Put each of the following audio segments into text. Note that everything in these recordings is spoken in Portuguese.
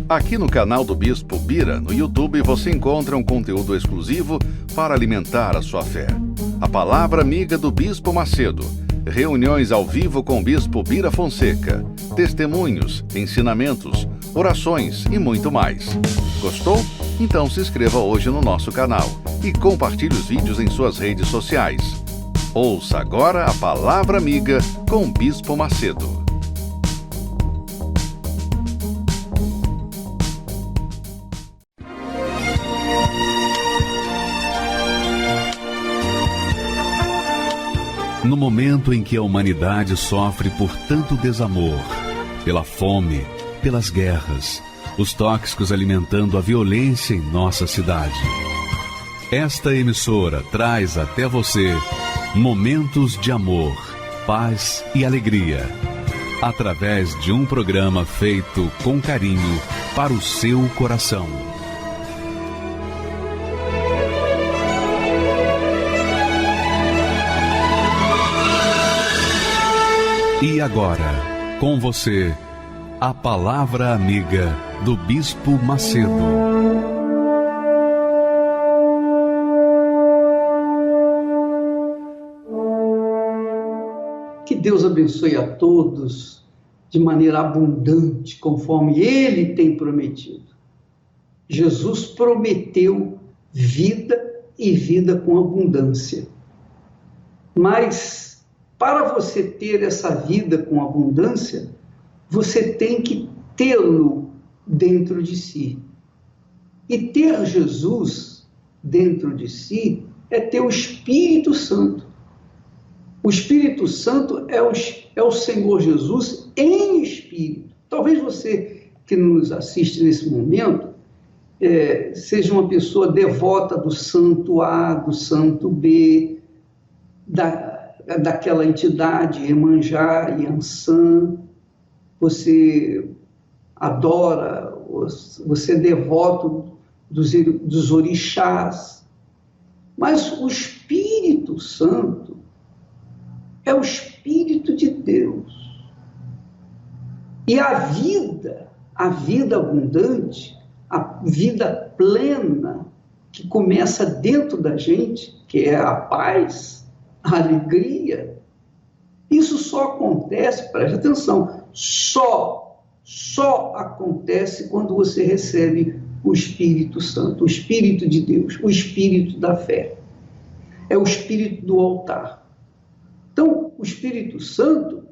Aqui no canal do Bispo Bira, no YouTube, você encontra um conteúdo exclusivo para alimentar a sua fé. A Palavra Amiga do Bispo Macedo. Reuniões ao vivo com o Bispo Bira Fonseca. Testemunhos, ensinamentos, orações e muito mais. Gostou? Então se inscreva hoje no nosso canal e compartilhe os vídeos em suas redes sociais. Ouça agora a Palavra Amiga com o Bispo Macedo. No momento em que a humanidade sofre por tanto desamor, pela fome, pelas guerras, os tóxicos alimentando a violência em nossa cidade, esta emissora traz até você momentos de amor, paz e alegria, através de um programa feito com carinho para o seu coração. E agora, com você, a Palavra Amiga do Bispo Macedo. Que Deus abençoe a todos de maneira abundante, conforme Ele tem prometido. Jesus prometeu vida e vida com abundância. Mas para você ter essa vida com abundância, você tem que tê-lo dentro de si. E ter Jesus dentro de si é ter o Espírito Santo. O Espírito Santo é o Senhor Jesus em espírito. Talvez você que nos assiste nesse momento seja uma pessoa devota do santo A, do santo B, daquela entidade, Iemanjá, Iansã, você adora, você é devoto dos orixás, mas o Espírito Santo é o Espírito de Deus. E a vida abundante, a vida plena, que começa dentro da gente, que é a paz, a alegria, isso só acontece, preste atenção, só acontece quando você recebe o Espírito Santo, o Espírito de Deus, o Espírito da fé, é o Espírito do altar. Então, o Espírito Santo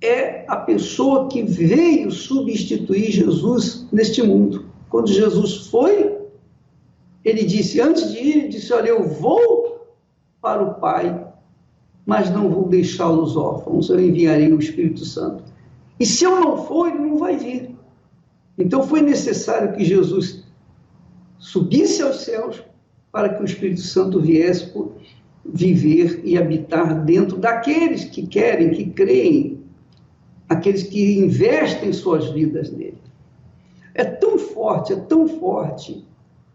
é a pessoa que veio substituir Jesus neste mundo. Quando Jesus foi, ele disse, antes de ir, ele disse, olha, eu vou para o Pai, mas não vou deixá-los órfãos, eu enviarei o Espírito Santo. E se eu não for, ele não vai vir. Então foi necessário que Jesus subisse aos céus para que o Espírito Santo viesse viver e habitar dentro daqueles que querem, que creem, aqueles que investem suas vidas nele. É tão forte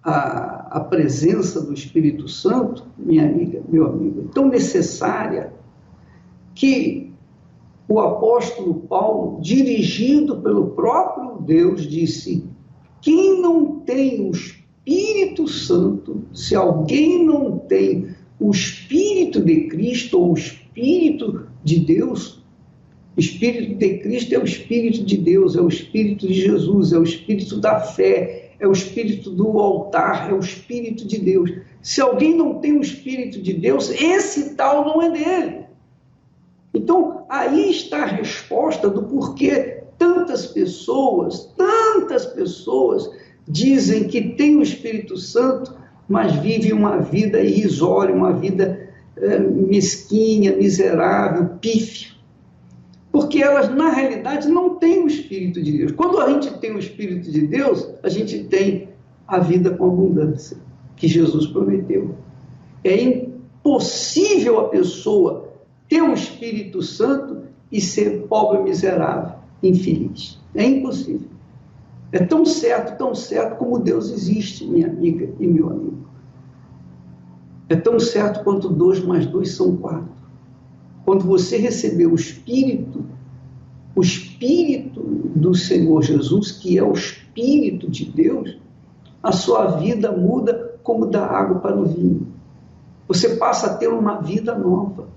a presença do Espírito Santo, minha amiga, meu amigo, é tão necessária que o apóstolo Paulo, dirigido pelo próprio Deus, disse, quem não tem o Espírito Santo, se alguém não tem o Espírito de Cristo ou o Espírito de Deus, o Espírito de Cristo é o Espírito de Deus, é o Espírito de Jesus, é o Espírito da fé, é o Espírito do altar, é o Espírito de Deus. Se alguém não tem o Espírito de Deus, esse tal não é dele. Então, aí está a resposta do porquê tantas pessoas dizem que têm o Espírito Santo, mas vivem uma vida irrisória, uma vida mesquinha, miserável, pífia. Porque elas, na realidade, não têm o Espírito de Deus. Quando a gente tem o Espírito de Deus, a gente tem a vida com abundância, que Jesus prometeu. É impossível a pessoa ter o Espírito Santo e ser pobre, miserável, infeliz. É impossível. É tão certo como Deus existe, minha amiga e meu amigo. É tão certo quanto 2 mais 2 são 4. Quando você receber o Espírito o Espírito do Senhor Jesus, que é o Espírito de Deus, a sua vida muda como da água para o vinho. Você passa a ter uma vida nova.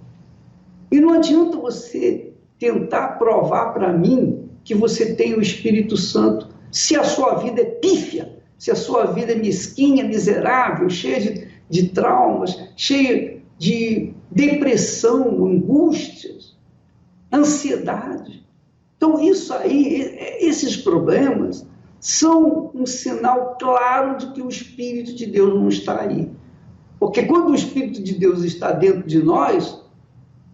E não adianta você tentar provar para mim que você tem o Espírito Santo se a sua vida é pífia, se a sua vida é mesquinha, miserável, cheia de traumas, cheia de depressão, angústias, ansiedade. Então, isso aí, esses problemas são um sinal claro de que o Espírito de Deus não está aí. Porque quando o Espírito de Deus está dentro de nós,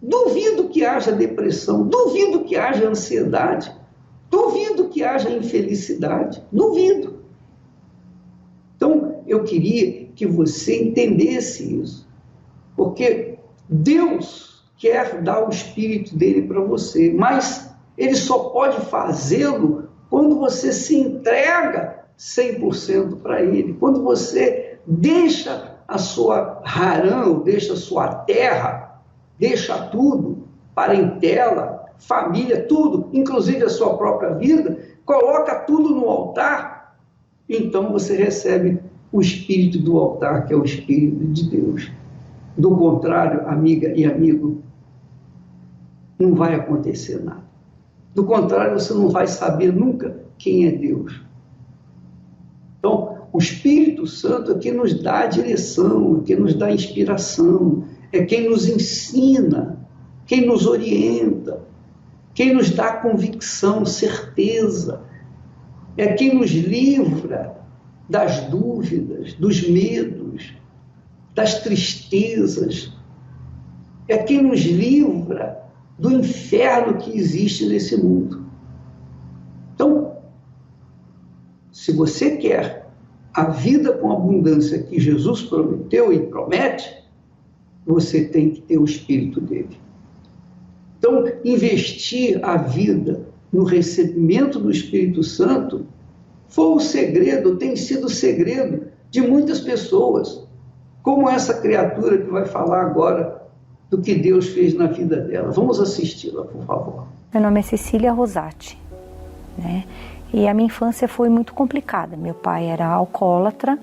duvido que haja depressão, duvido que haja ansiedade, duvido que haja infelicidade, duvido. Então, eu queria que você entendesse isso, porque Deus quer dar o Espírito dele para você, mas ele só pode fazê-lo quando você se entrega 100% para ele, quando você deixa a sua harã, deixa a sua terra, deixa tudo, parentela, família, tudo, inclusive a sua própria vida, coloca tudo no altar, então você recebe o espírito do altar, que é o Espírito de Deus. Do contrário, amiga e amigo, não vai acontecer nada. Do contrário, você não vai saber nunca quem é Deus. Então, o Espírito Santo é quem nos dá a direção, é quem nos dá a inspiração, é quem nos ensina, quem nos orienta, quem nos dá convicção, certeza, é quem nos livra das dúvidas, dos medos, das tristezas, é quem nos livra do inferno que existe nesse mundo. Então, se você quer a vida com abundância que Jesus prometeu e promete, você tem que ter o Espírito dele. Então, investir a vida no recebimento do Espírito Santo foi o segredo, tem sido o segredo de muitas pessoas, como essa criatura que vai falar agora do que Deus fez na vida dela. Vamos assisti-la, por favor. Meu nome é Cecília Rosati, né? E a minha infância foi muito complicada. Meu pai era alcoólatra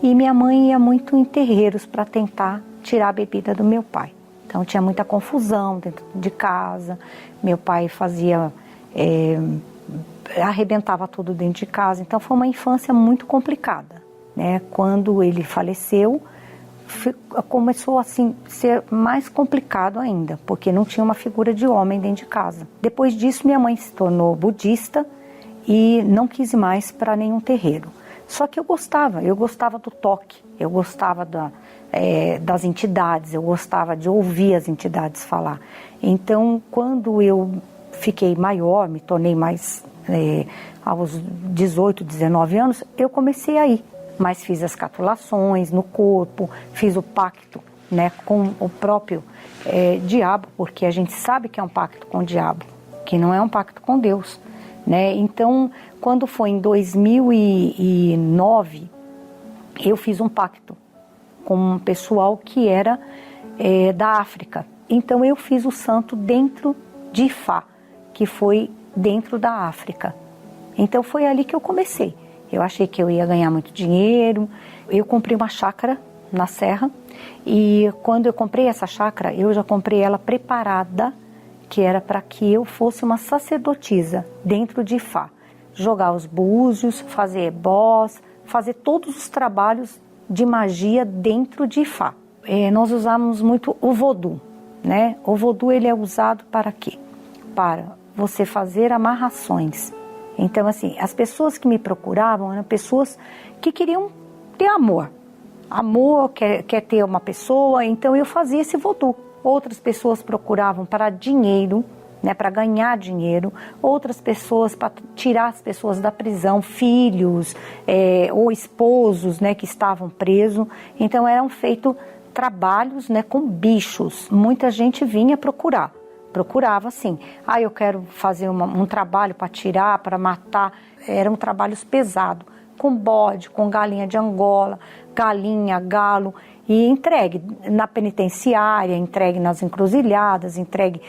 e minha mãe ia muito em terreiros para tentar tirar a bebida do meu pai. Então tinha muita confusão dentro de casa. Meu pai fazia, arrebentava tudo dentro de casa. Então foi uma infância muito complicada, né? Quando ele faleceu, começou assim a ser mais complicado ainda, porque não tinha uma figura de homem dentro de casa. Depois disso, minha mãe se tornou budista e não quis ir mais para nenhum terreiro. Só que eu gostava do toque, eu gostava das entidades, eu gostava de ouvir as entidades falar. Então, quando eu fiquei maior, me tornei mais aos 18, 19 anos, eu comecei a ir. Mas fiz as catulações no corpo, fiz o pacto, né, com o próprio diabo, porque a gente sabe que é um pacto com o diabo, que não é um pacto com Deus, né? Então, quando foi em 2009, eu fiz um pacto com um pessoal que era da África. Então, eu fiz o santo dentro de Ifá, que foi dentro da África. Então, foi ali que eu comecei. Eu achei que eu ia ganhar muito dinheiro. Eu comprei uma chácara na serra e quando eu comprei essa chácara, eu já comprei ela preparada, que era para que eu fosse uma sacerdotisa dentro de Ifá. Jogar os búzios, fazer ebós, fazer todos os trabalhos de magia dentro de Ifá. Nós usamos muito o vodú, né? O vodú, ele é usado para quê? Para você fazer amarrações. Então, assim, as pessoas que me procuravam eram pessoas que queriam ter amor. Amor, quer ter uma pessoa, então eu fazia esse vodú. Outras pessoas procuravam para dinheiro, né, para ganhar dinheiro. Outras pessoas para tirar as pessoas da prisão, filhos ou esposos, né, que estavam presos. Então, eram feitos trabalhos, né, com bichos. Muita gente vinha procurava assim, eu quero fazer um trabalho para tirar, para matar. Eram trabalhos pesados, com bode, com galinha de Angola, galinha, galo, e entregue na penitenciária, entregue nas encruzilhadas, entregue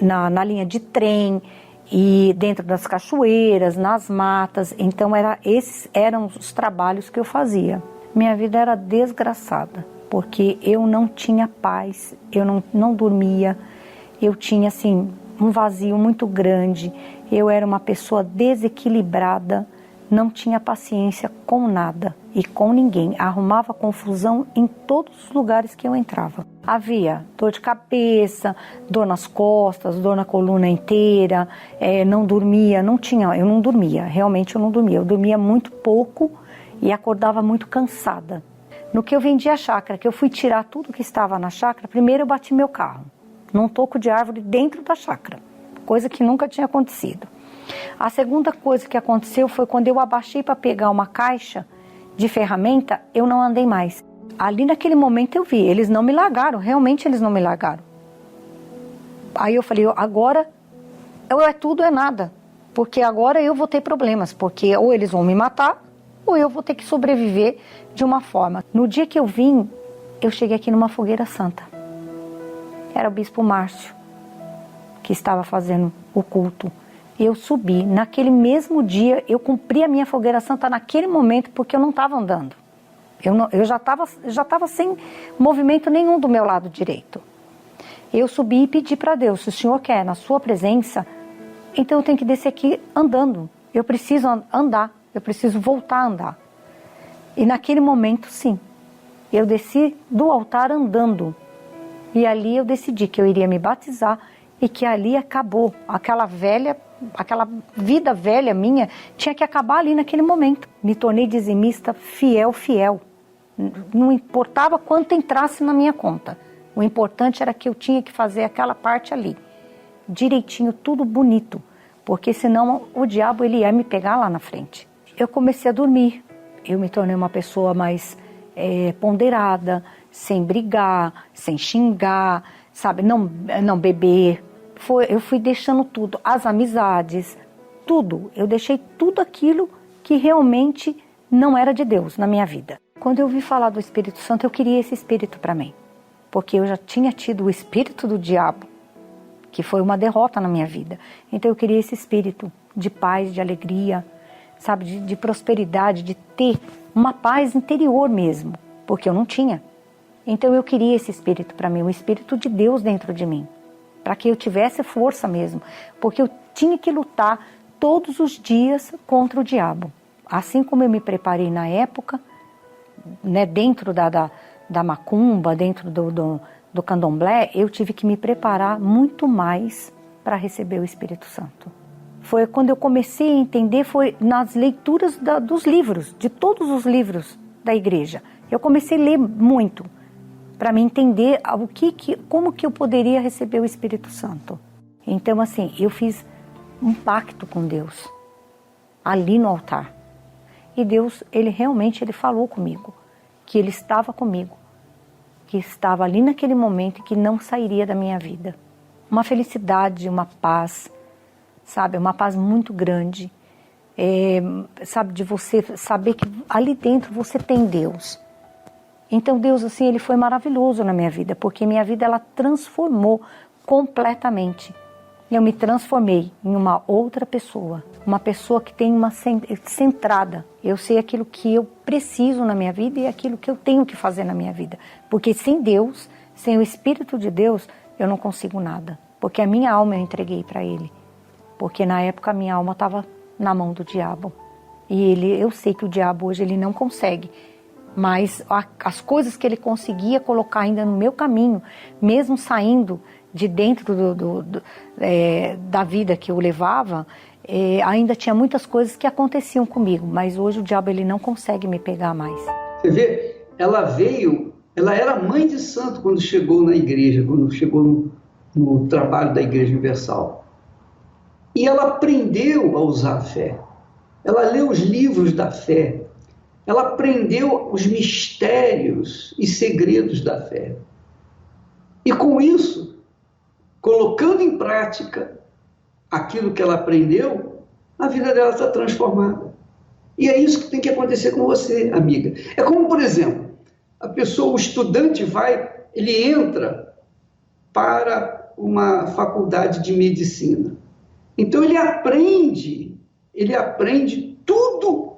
na linha de trem. e dentro das cachoeiras, nas matas. Então esses eram os trabalhos que eu fazia. Minha vida era desgraçada, porque eu não tinha paz, eu não dormia, eu tinha assim um vazio muito grande, eu era uma pessoa desequilibrada, não tinha paciência com nada e com ninguém, arrumava confusão em todos os lugares que eu entrava. Havia dor de cabeça, dor nas costas, dor na coluna inteira, não dormia, eu não dormia, realmente eu não dormia, eu dormia muito pouco e acordava muito cansada. No que eu vendi a chácara, que eu fui tirar tudo que estava na chácara, primeiro eu bati meu carro num toco de árvore dentro da chácara, coisa que nunca tinha acontecido. A segunda coisa que aconteceu foi quando eu abaixei para pegar uma caixa de ferramenta, eu não andei mais. Ali naquele momento eu vi, eles não me largaram, realmente eles não me largaram. Aí eu falei, agora ou é tudo ou é nada, porque agora eu vou ter problemas, porque ou eles vão me matar, ou eu vou ter que sobreviver de uma forma. No dia que eu vim, eu cheguei aqui numa fogueira santa. Era o bispo Márcio que estava fazendo o culto. Eu subi. Naquele mesmo dia, eu cumpri a minha fogueira santa naquele momento, porque eu não estava andando. Eu já estava sem movimento nenhum do meu lado direito. Eu subi e pedi para Deus, se o Senhor quer, na sua presença, então eu tenho que descer aqui andando. Eu preciso andar, eu preciso voltar a andar. E naquele momento, sim, eu desci do altar andando. E ali eu decidi que eu iria me batizar e que ali acabou. Aquela vida velha minha tinha que acabar ali naquele momento. Me tornei dizimista fiel. Não importava quanto entrasse na minha conta. O importante era que eu tinha que fazer aquela parte ali. Direitinho, tudo bonito. Porque senão o diabo ele ia me pegar lá na frente. Eu comecei a dormir. Eu me tornei uma pessoa mais ponderada, sem brigar, sem xingar, sabe, não beber. Eu fui deixando tudo, as amizades, tudo. Eu deixei tudo aquilo que realmente não era de Deus na minha vida. Quando eu ouvi falar do Espírito Santo, eu queria esse Espírito para mim. Porque eu já tinha tido o Espírito do diabo, que foi uma derrota na minha vida. Então eu queria esse Espírito de paz, de alegria, sabe, de prosperidade, de ter uma paz interior mesmo, porque eu não tinha. Então eu queria esse Espírito para mim, o Espírito de Deus dentro de mim, para que eu tivesse força mesmo, porque eu tinha que lutar todos os dias contra o diabo. Assim como eu me preparei na época, né, dentro da macumba, dentro do candomblé, eu tive que me preparar muito mais para receber o Espírito Santo. Foi quando eu comecei a entender, foi nas leituras dos livros, de todos os livros da igreja. Eu comecei a ler muito, para me entender como que eu poderia receber o Espírito Santo. Então, assim, eu fiz um pacto com Deus, ali no altar. E Deus, Ele realmente falou comigo, que Ele estava comigo, que estava ali naquele momento e que não sairia da minha vida. Uma felicidade, uma paz, sabe, uma paz muito grande, sabe, de você saber que ali dentro você tem Deus. Então Deus, assim, Ele foi maravilhoso na minha vida, porque minha vida, ela transformou completamente. Eu me transformei em uma outra pessoa, uma pessoa que tem uma centrada. Eu sei aquilo que eu preciso na minha vida e aquilo que eu tenho que fazer na minha vida. Porque sem Deus, sem o Espírito de Deus, eu não consigo nada. Porque a minha alma eu entreguei para Ele. Porque na época a minha alma estava na mão do diabo. E eu sei que o diabo hoje ele não consegue. Mas as coisas que ele conseguia colocar ainda no meu caminho, mesmo saindo de dentro da vida que eu levava, ainda tinha muitas coisas que aconteciam comigo. Mas hoje o diabo ele não consegue me pegar mais. Você vê, ela era mãe de santo quando chegou na igreja, quando chegou no trabalho da Igreja Universal. E ela aprendeu a usar a fé. Ela leu os livros da fé. Ela aprendeu os mistérios e segredos da fé. E com isso, colocando em prática aquilo que ela aprendeu, a vida dela está transformada. E é isso que tem que acontecer com você, amiga. É como, por exemplo, o estudante ele entra para uma faculdade de medicina. Então ele aprende tudo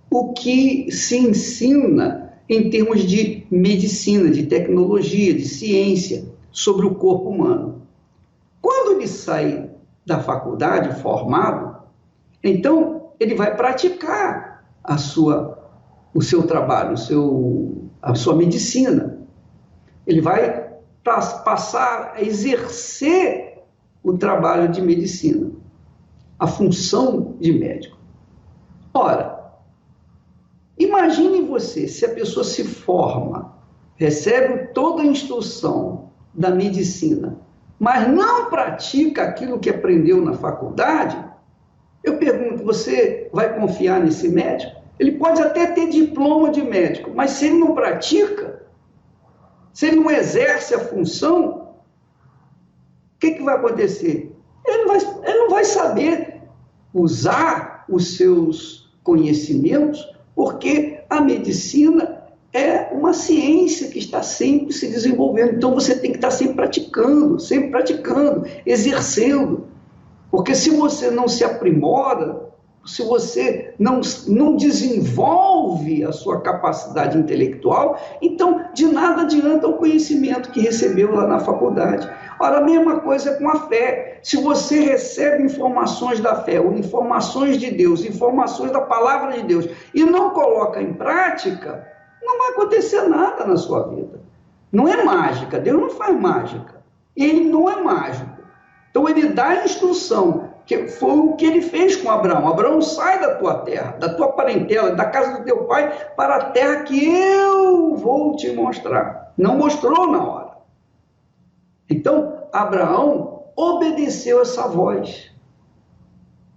o que se ensina em termos de medicina, de tecnologia, de ciência sobre o corpo humano. Quando ele sai da faculdade formado, então ele vai praticar o seu trabalho, a sua medicina. Ele vai passar a exercer o trabalho de medicina, a função de médico. Ora, imagine você, se a pessoa se forma, recebe toda a instrução da medicina, mas não pratica aquilo que aprendeu na faculdade, eu pergunto, você vai confiar nesse médico? Ele pode até ter diploma de médico, mas se ele não pratica, se ele não exerce a função, o que vai acontecer? Ele não vai saber usar os seus conhecimentos, porque a medicina é uma ciência que está sempre se desenvolvendo. Então você tem que estar sempre praticando, exercendo. Porque se você não se aprimora, se você não desenvolve a sua capacidade intelectual, então de nada adianta o conhecimento que recebeu lá na faculdade. Ora, a mesma coisa com a fé. Se você recebe informações da fé, ou informações de Deus, informações da palavra de Deus, e não coloca em prática, não vai acontecer nada na sua vida. Não é mágica, Deus não faz mágica. Ele não é mágico. Então ele dá a instrução, que foi o que ele fez com Abraão. Abraão, sai da tua terra, da tua parentela, da casa do teu pai, para a terra que eu vou te mostrar. Não mostrou na hora. Então, Abraão obedeceu essa voz.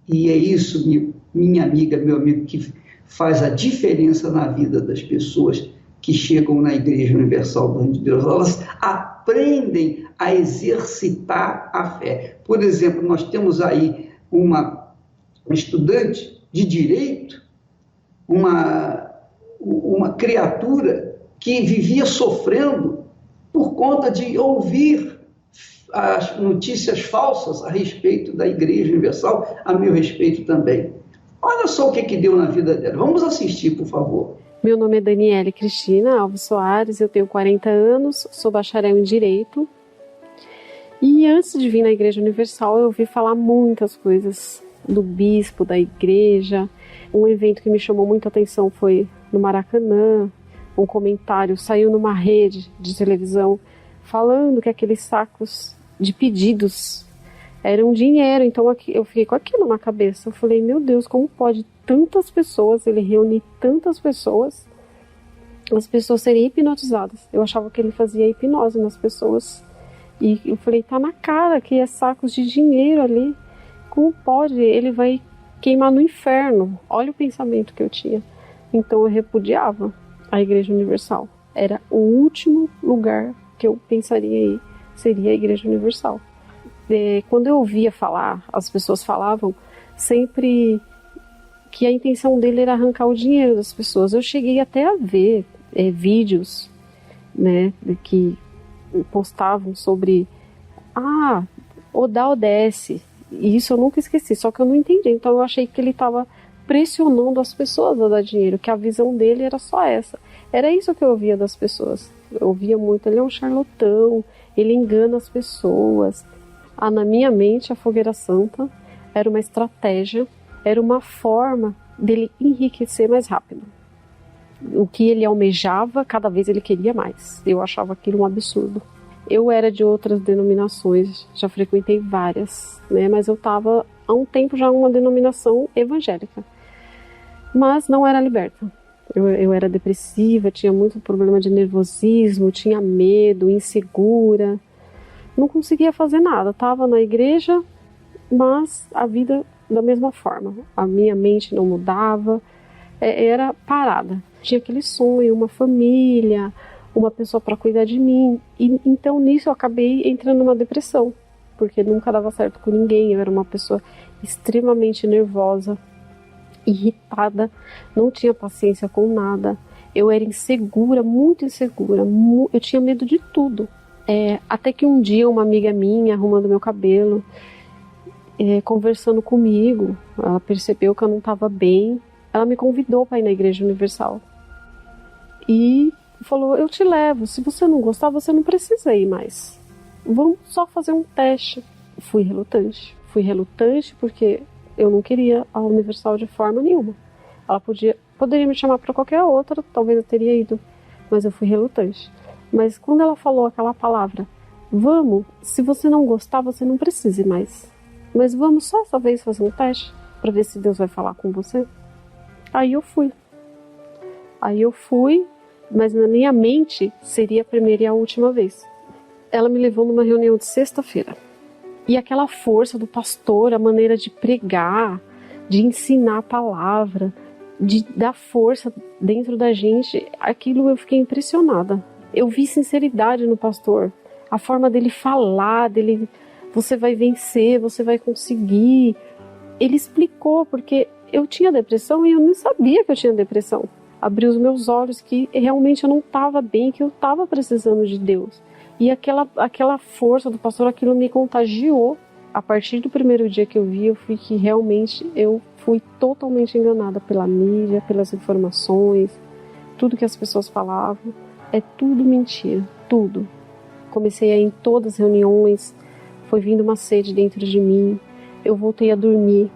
E é isso, minha amiga, meu amigo, que faz a diferença na vida das pessoas que chegam na Igreja Universal do Reino de Deus. Elas aprendem a exercitar a fé. Por exemplo, nós temos aí uma estudante de direito, uma criatura que vivia sofrendo por conta de ouvir as notícias falsas a respeito da Igreja Universal, a meu respeito também. Olha só o que deu na vida dela. Vamos assistir, por favor. Meu nome é Daniele Cristina Alves Soares, eu tenho 40 anos, sou bacharel em Direito. E antes de vir na Igreja Universal, eu ouvi falar muitas coisas do bispo, da igreja. Um evento que me chamou muita atenção foi no Maracanã. Um comentário saiu numa rede de televisão falando que aqueles sacos de pedidos eram dinheiro. Então eu fiquei com aquilo na cabeça. Eu falei, meu Deus, como pode tantas pessoas, ele reunir tantas pessoas, as pessoas serem hipnotizadas? Eu achava que ele fazia hipnose nas pessoas. E eu falei, tá na cara que é sacos de dinheiro ali. Como pode? Ele vai queimar no inferno. Olha o pensamento que eu tinha. Então eu repudiava a Igreja Universal. Era o último lugar que eu pensaria em ir, seria a Igreja Universal. Quando eu ouvia falar, as pessoas falavam sempre que a intenção dele era arrancar o dinheiro das pessoas. Eu cheguei até a ver vídeos, né, que postavam sobre ou dá ou desce, e isso eu nunca esqueci, só que eu não entendi. Então eu achei que ele estava pressionando as pessoas a dar dinheiro, que a visão dele era só essa. Era isso que eu ouvia das pessoas. Eu ouvia muito, ele é um charlatão, ele engana as pessoas. Na minha mente, a Fogueira Santa era uma estratégia, era uma forma dele enriquecer mais rápido. O que ele almejava, cada vez ele queria mais. Eu achava aquilo um absurdo. Eu era de outras denominações, já frequentei várias, né? Mas eu estava há um tempo já uma denominação evangélica. Mas não era liberta. Eu era depressiva, tinha muito problema de nervosismo, tinha medo, insegura. Não conseguia fazer nada. Estava na igreja, mas a vida da mesma forma. A minha mente não mudava, era parada. Tinha aquele sonho, uma família, uma pessoa para cuidar de mim. E então nisso eu acabei entrando numa depressão, porque nunca dava certo com ninguém. Eu era uma pessoa extremamente nervosa, irritada, não tinha paciência com nada. Eu era insegura, muito insegura. Eu tinha medo de tudo. Até que um dia uma amiga minha, arrumando meu cabelo, conversando comigo, ela percebeu que eu não estava bem, ela me convidou para ir na Igreja Universal. E falou, eu te levo, se você não gostar, você não precisa ir mais. Vamos só fazer um teste. Fui relutante porque eu não queria a Universal de forma nenhuma. Ela poderia me chamar para qualquer outra, talvez eu teria ido, mas eu fui relutante. Mas quando ela falou aquela palavra, vamos, se você não gostar, você não precisa ir mais. Mas vamos só essa vez fazer um teste, para ver se Deus vai falar com você. Aí eu fui, mas na minha mente seria a primeira e a última vez. Ela me levou numa reunião de sexta-feira. E aquela força do pastor, a maneira de pregar, de ensinar a palavra, de dar força dentro da gente, aquilo eu fiquei impressionada. Eu vi sinceridade no pastor, a forma dele falar, você vai vencer, você vai conseguir. Ele explicou, porque eu tinha depressão e eu nem sabia que eu tinha depressão. Abriu os meus olhos que realmente eu não estava bem, que eu estava precisando de Deus. E aquela força do pastor, aquilo me contagiou. A partir do primeiro dia que eu vi, eu fui que realmente eu fui totalmente enganada pela mídia, pelas informações, tudo que as pessoas falavam. É tudo mentira, tudo. Comecei a ir em todas as reuniões, foi vindo uma sede dentro de mim. Eu voltei a dormir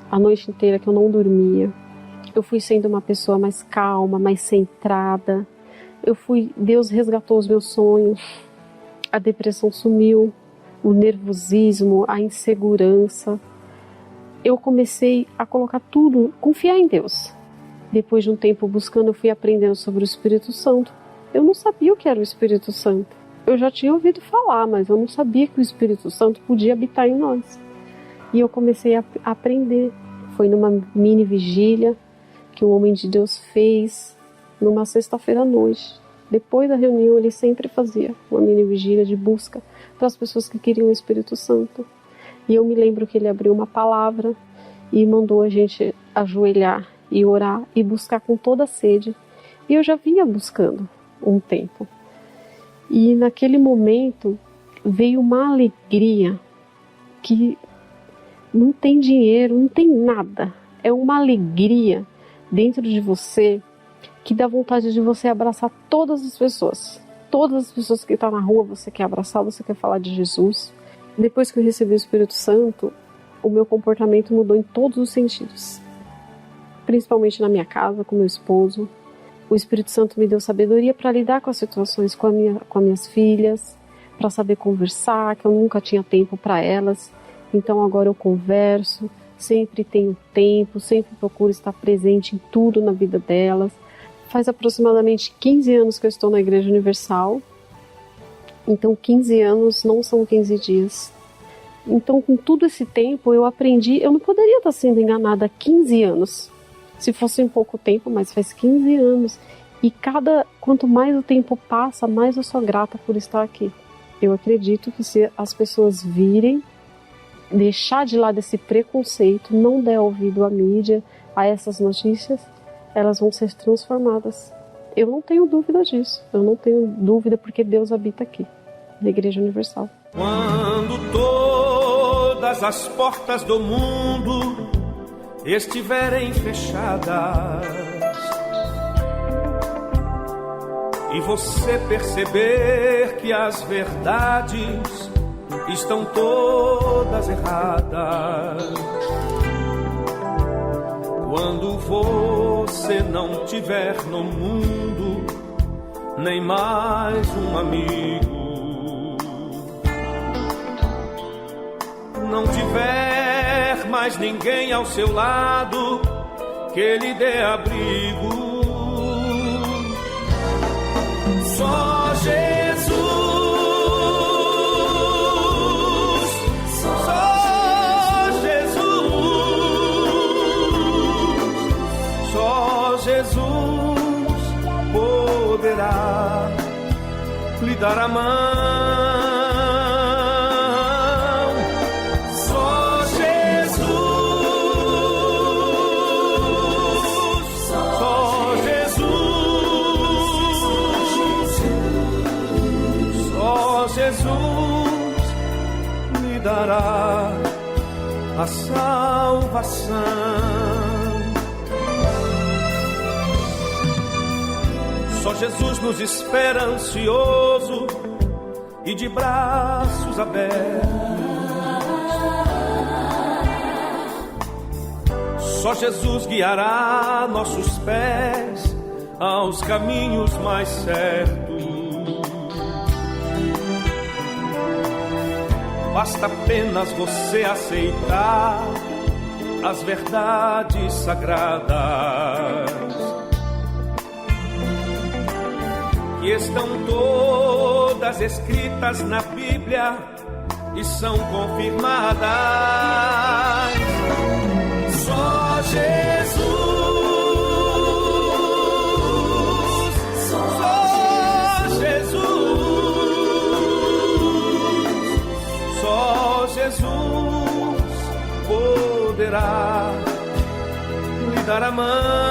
a noite inteira que eu não dormia. Eu fui sendo uma pessoa mais calma, mais centrada. Deus resgatou os meus sonhos. A depressão sumiu, o nervosismo, a insegurança. Eu comecei a colocar tudo, confiar em Deus. Depois de um tempo buscando, eu fui aprendendo sobre o Espírito Santo. Eu não sabia o que era o Espírito Santo. Eu já tinha ouvido falar, mas eu não sabia que o Espírito Santo podia habitar em nós. E eu comecei a aprender. Foi numa mini vigília que o homem de Deus fez numa sexta-feira à noite. Depois da reunião, ele sempre fazia uma mini vigília de busca para as pessoas que queriam o Espírito Santo. E eu me lembro que ele abriu uma palavra e mandou a gente ajoelhar e orar e buscar com toda a sede. E eu já vinha buscando um tempo. E naquele momento veio uma alegria que não tem dinheiro, não tem nada. É uma alegria dentro de você que dá vontade de você abraçar todas as pessoas. Todas as pessoas que estão na rua você quer abraçar, você quer falar de Jesus. Depois que eu recebi o Espírito Santo, o meu comportamento mudou em todos os sentidos. Principalmente na minha casa, com meu esposo. O Espírito Santo me deu sabedoria para lidar com as situações com as minhas filhas, para saber conversar, que eu nunca tinha tempo para elas. Então agora eu converso, sempre tenho tempo, sempre procuro estar presente em tudo na vida delas. Faz aproximadamente 15 anos que eu estou na Igreja Universal. Então 15 anos não são 15 dias. Então com todo esse tempo eu aprendi, eu não poderia estar sendo enganada há 15 anos. Se fosse em pouco tempo, mas faz 15 anos. E quanto mais o tempo passa, mais eu sou grata por estar aqui. Eu acredito que se as pessoas virem, deixar de lado esse preconceito, não der ouvido à mídia, a essas notícias, elas vão ser transformadas. Eu não tenho dúvida disso. Eu não tenho dúvida porque Deus habita aqui, na Igreja Universal. Quando todas as portas do mundo estiverem fechadas e você perceber que as verdades estão todas erradas, quando você não tiver no mundo nem mais um amigo, não tiver mais ninguém ao seu lado que lhe dê abrigo, só Jesus, só Jesus, só Jesus poderá lhe dar a mão. Jesus me dará a salvação. Só Jesus nos espera ansioso e de braços abertos. Só Jesus guiará nossos pés aos caminhos mais certos. Basta apenas você aceitar as verdades sagradas que estão todas escritas na Bíblia e são confirmadas. Só Jesus, só Jesus, só Jesus poderá lhe dar a mão.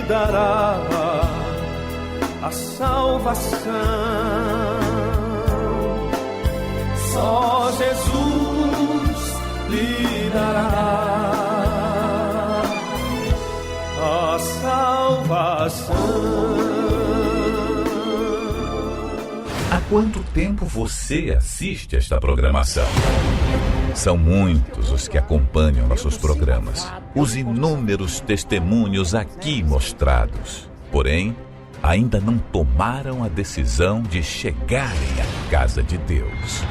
Dará a salvação. Só Jesus lhe dará a salvação. Há quanto tempo você assiste esta programação? São muitos os que acompanham nossos programas, os inúmeros testemunhos aqui mostrados. Porém, ainda não tomaram a decisão de chegarem à casa de Deus.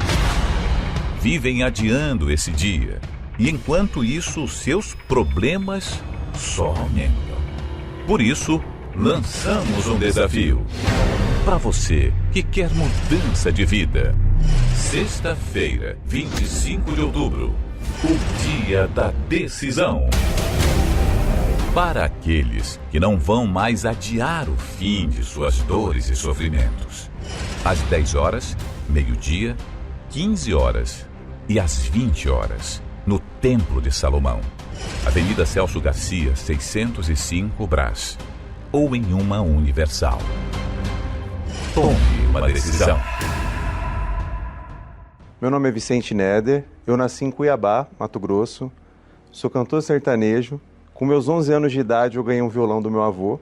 Vivem adiando esse dia, e enquanto isso, os seus problemas só aumentam. Por isso, lançamos um desafio para você que quer mudança de vida. Sexta-feira, 25 de outubro, o dia da decisão. Para aqueles que não vão mais adiar o fim de suas dores e sofrimentos. Às 10 horas, meio-dia, 15 horas e às 20 horas, no Templo de Salomão. Avenida Celso Garcia, 605 Brás. Ou em uma Universal. Tome uma decisão. Meu nome é Vicente Neder, eu nasci em Cuiabá, Mato Grosso, sou cantor sertanejo. Com meus 11 anos de idade eu ganhei um violão do meu avô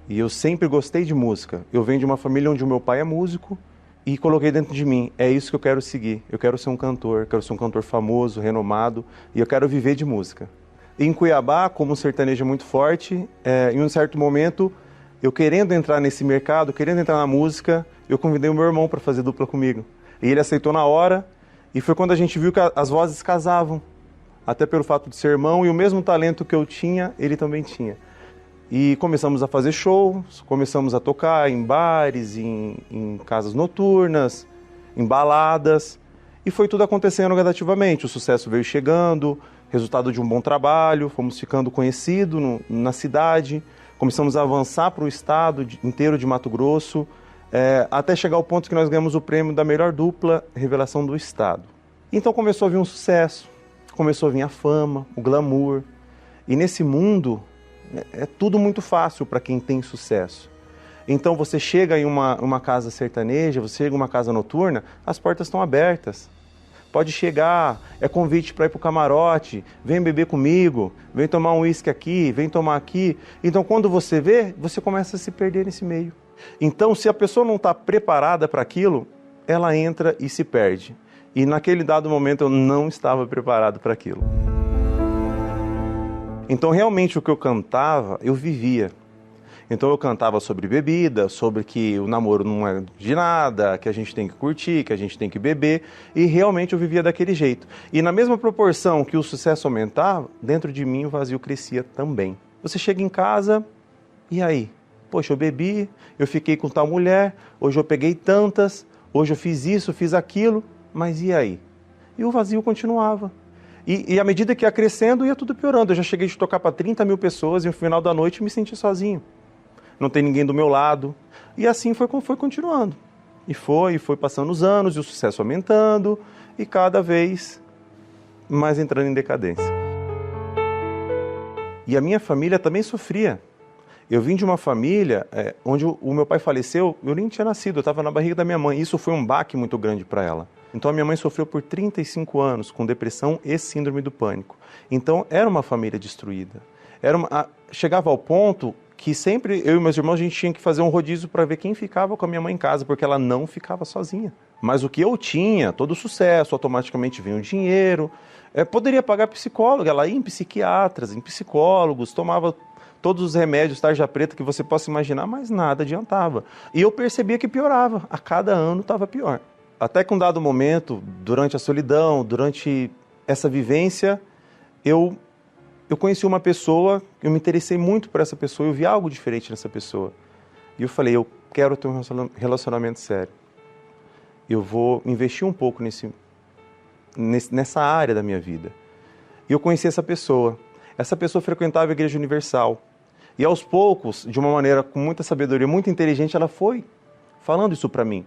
e eu sempre gostei de música. Eu venho de uma família onde o meu pai é músico e coloquei dentro de mim, é isso que eu quero seguir. Eu quero ser um cantor famoso, renomado e eu quero viver de música. Em Cuiabá, como um sertanejo muito forte, em um certo momento, eu querendo entrar nesse mercado, querendo entrar na música, eu convidei o meu irmão para fazer dupla comigo. E ele aceitou na hora, e foi quando a gente viu que as vozes casavam, até pelo fato de ser irmão, e o mesmo talento que eu tinha, ele também tinha. E começamos a fazer shows, começamos a tocar em bares, em casas noturnas, em baladas, e foi tudo acontecendo gradativamente. O sucesso veio chegando, resultado de um bom trabalho, fomos ficando conhecidos na cidade, começamos a avançar para o estado inteiro de Mato Grosso, até chegar ao ponto que nós ganhamos o prêmio da melhor dupla revelação do estado. Então começou a vir um sucesso, começou a vir a fama, o glamour. E nesse mundo é tudo muito fácil para quem tem sucesso. Então você chega em uma casa sertaneja, você chega em uma casa noturna, as portas estão abertas. Pode chegar, é convite para ir para o camarote, vem beber comigo, vem tomar um uísque aqui, vem tomar aqui. Então quando você vê, você começa a se perder nesse meio. Então, se a pessoa não está preparada para aquilo, ela entra e se perde. E naquele dado momento eu não estava preparado para aquilo. Então, realmente, o que eu cantava, eu vivia. Então, eu cantava sobre bebida, sobre que o namoro não é de nada, que a gente tem que curtir, que a gente tem que beber. E realmente eu vivia daquele jeito. E na mesma proporção que o sucesso aumentava, dentro de mim o vazio crescia também. Você chega em casa, e aí? Poxa, eu bebi, eu fiquei com tal mulher, hoje eu peguei tantas, hoje eu fiz isso, fiz aquilo, mas e aí? E o vazio continuava. E à medida que ia crescendo, ia tudo piorando. Eu já cheguei de tocar para 30 mil pessoas e no final da noite me senti sozinho. Não tem ninguém do meu lado. E assim foi continuando. E foi passando os anos, e o sucesso aumentando, e cada vez mais entrando em decadência. E a minha família também sofria. Eu vim de uma família onde o meu pai faleceu, eu nem tinha nascido, eu estava na barriga da minha mãe. Isso foi um baque muito grande para ela. Então a minha mãe sofreu por 35 anos com depressão e síndrome do pânico. Então era uma família destruída. Chegava ao ponto que sempre eu e meus irmãos a gente tinha que fazer um rodízio para ver quem ficava com a minha mãe em casa, porque ela não ficava sozinha. Mas o que eu tinha, todo o sucesso, automaticamente vinha o dinheiro, poderia pagar psicóloga, ela ia em psiquiatras, em psicólogos, tomava todos os remédios tarja preta que você possa imaginar, mas nada adiantava. E eu percebia que piorava, a cada ano estava pior. Até que um dado momento, durante a solidão, durante essa vivência, eu conheci uma pessoa, eu me interessei muito por essa pessoa, eu vi algo diferente nessa pessoa. E eu falei, eu quero ter um relacionamento sério. Eu vou investir um pouco nessa área da minha vida. E eu conheci essa pessoa. Essa pessoa frequentava a Igreja Universal. E aos poucos, de uma maneira com muita sabedoria, muito inteligente, ela foi falando isso para mim.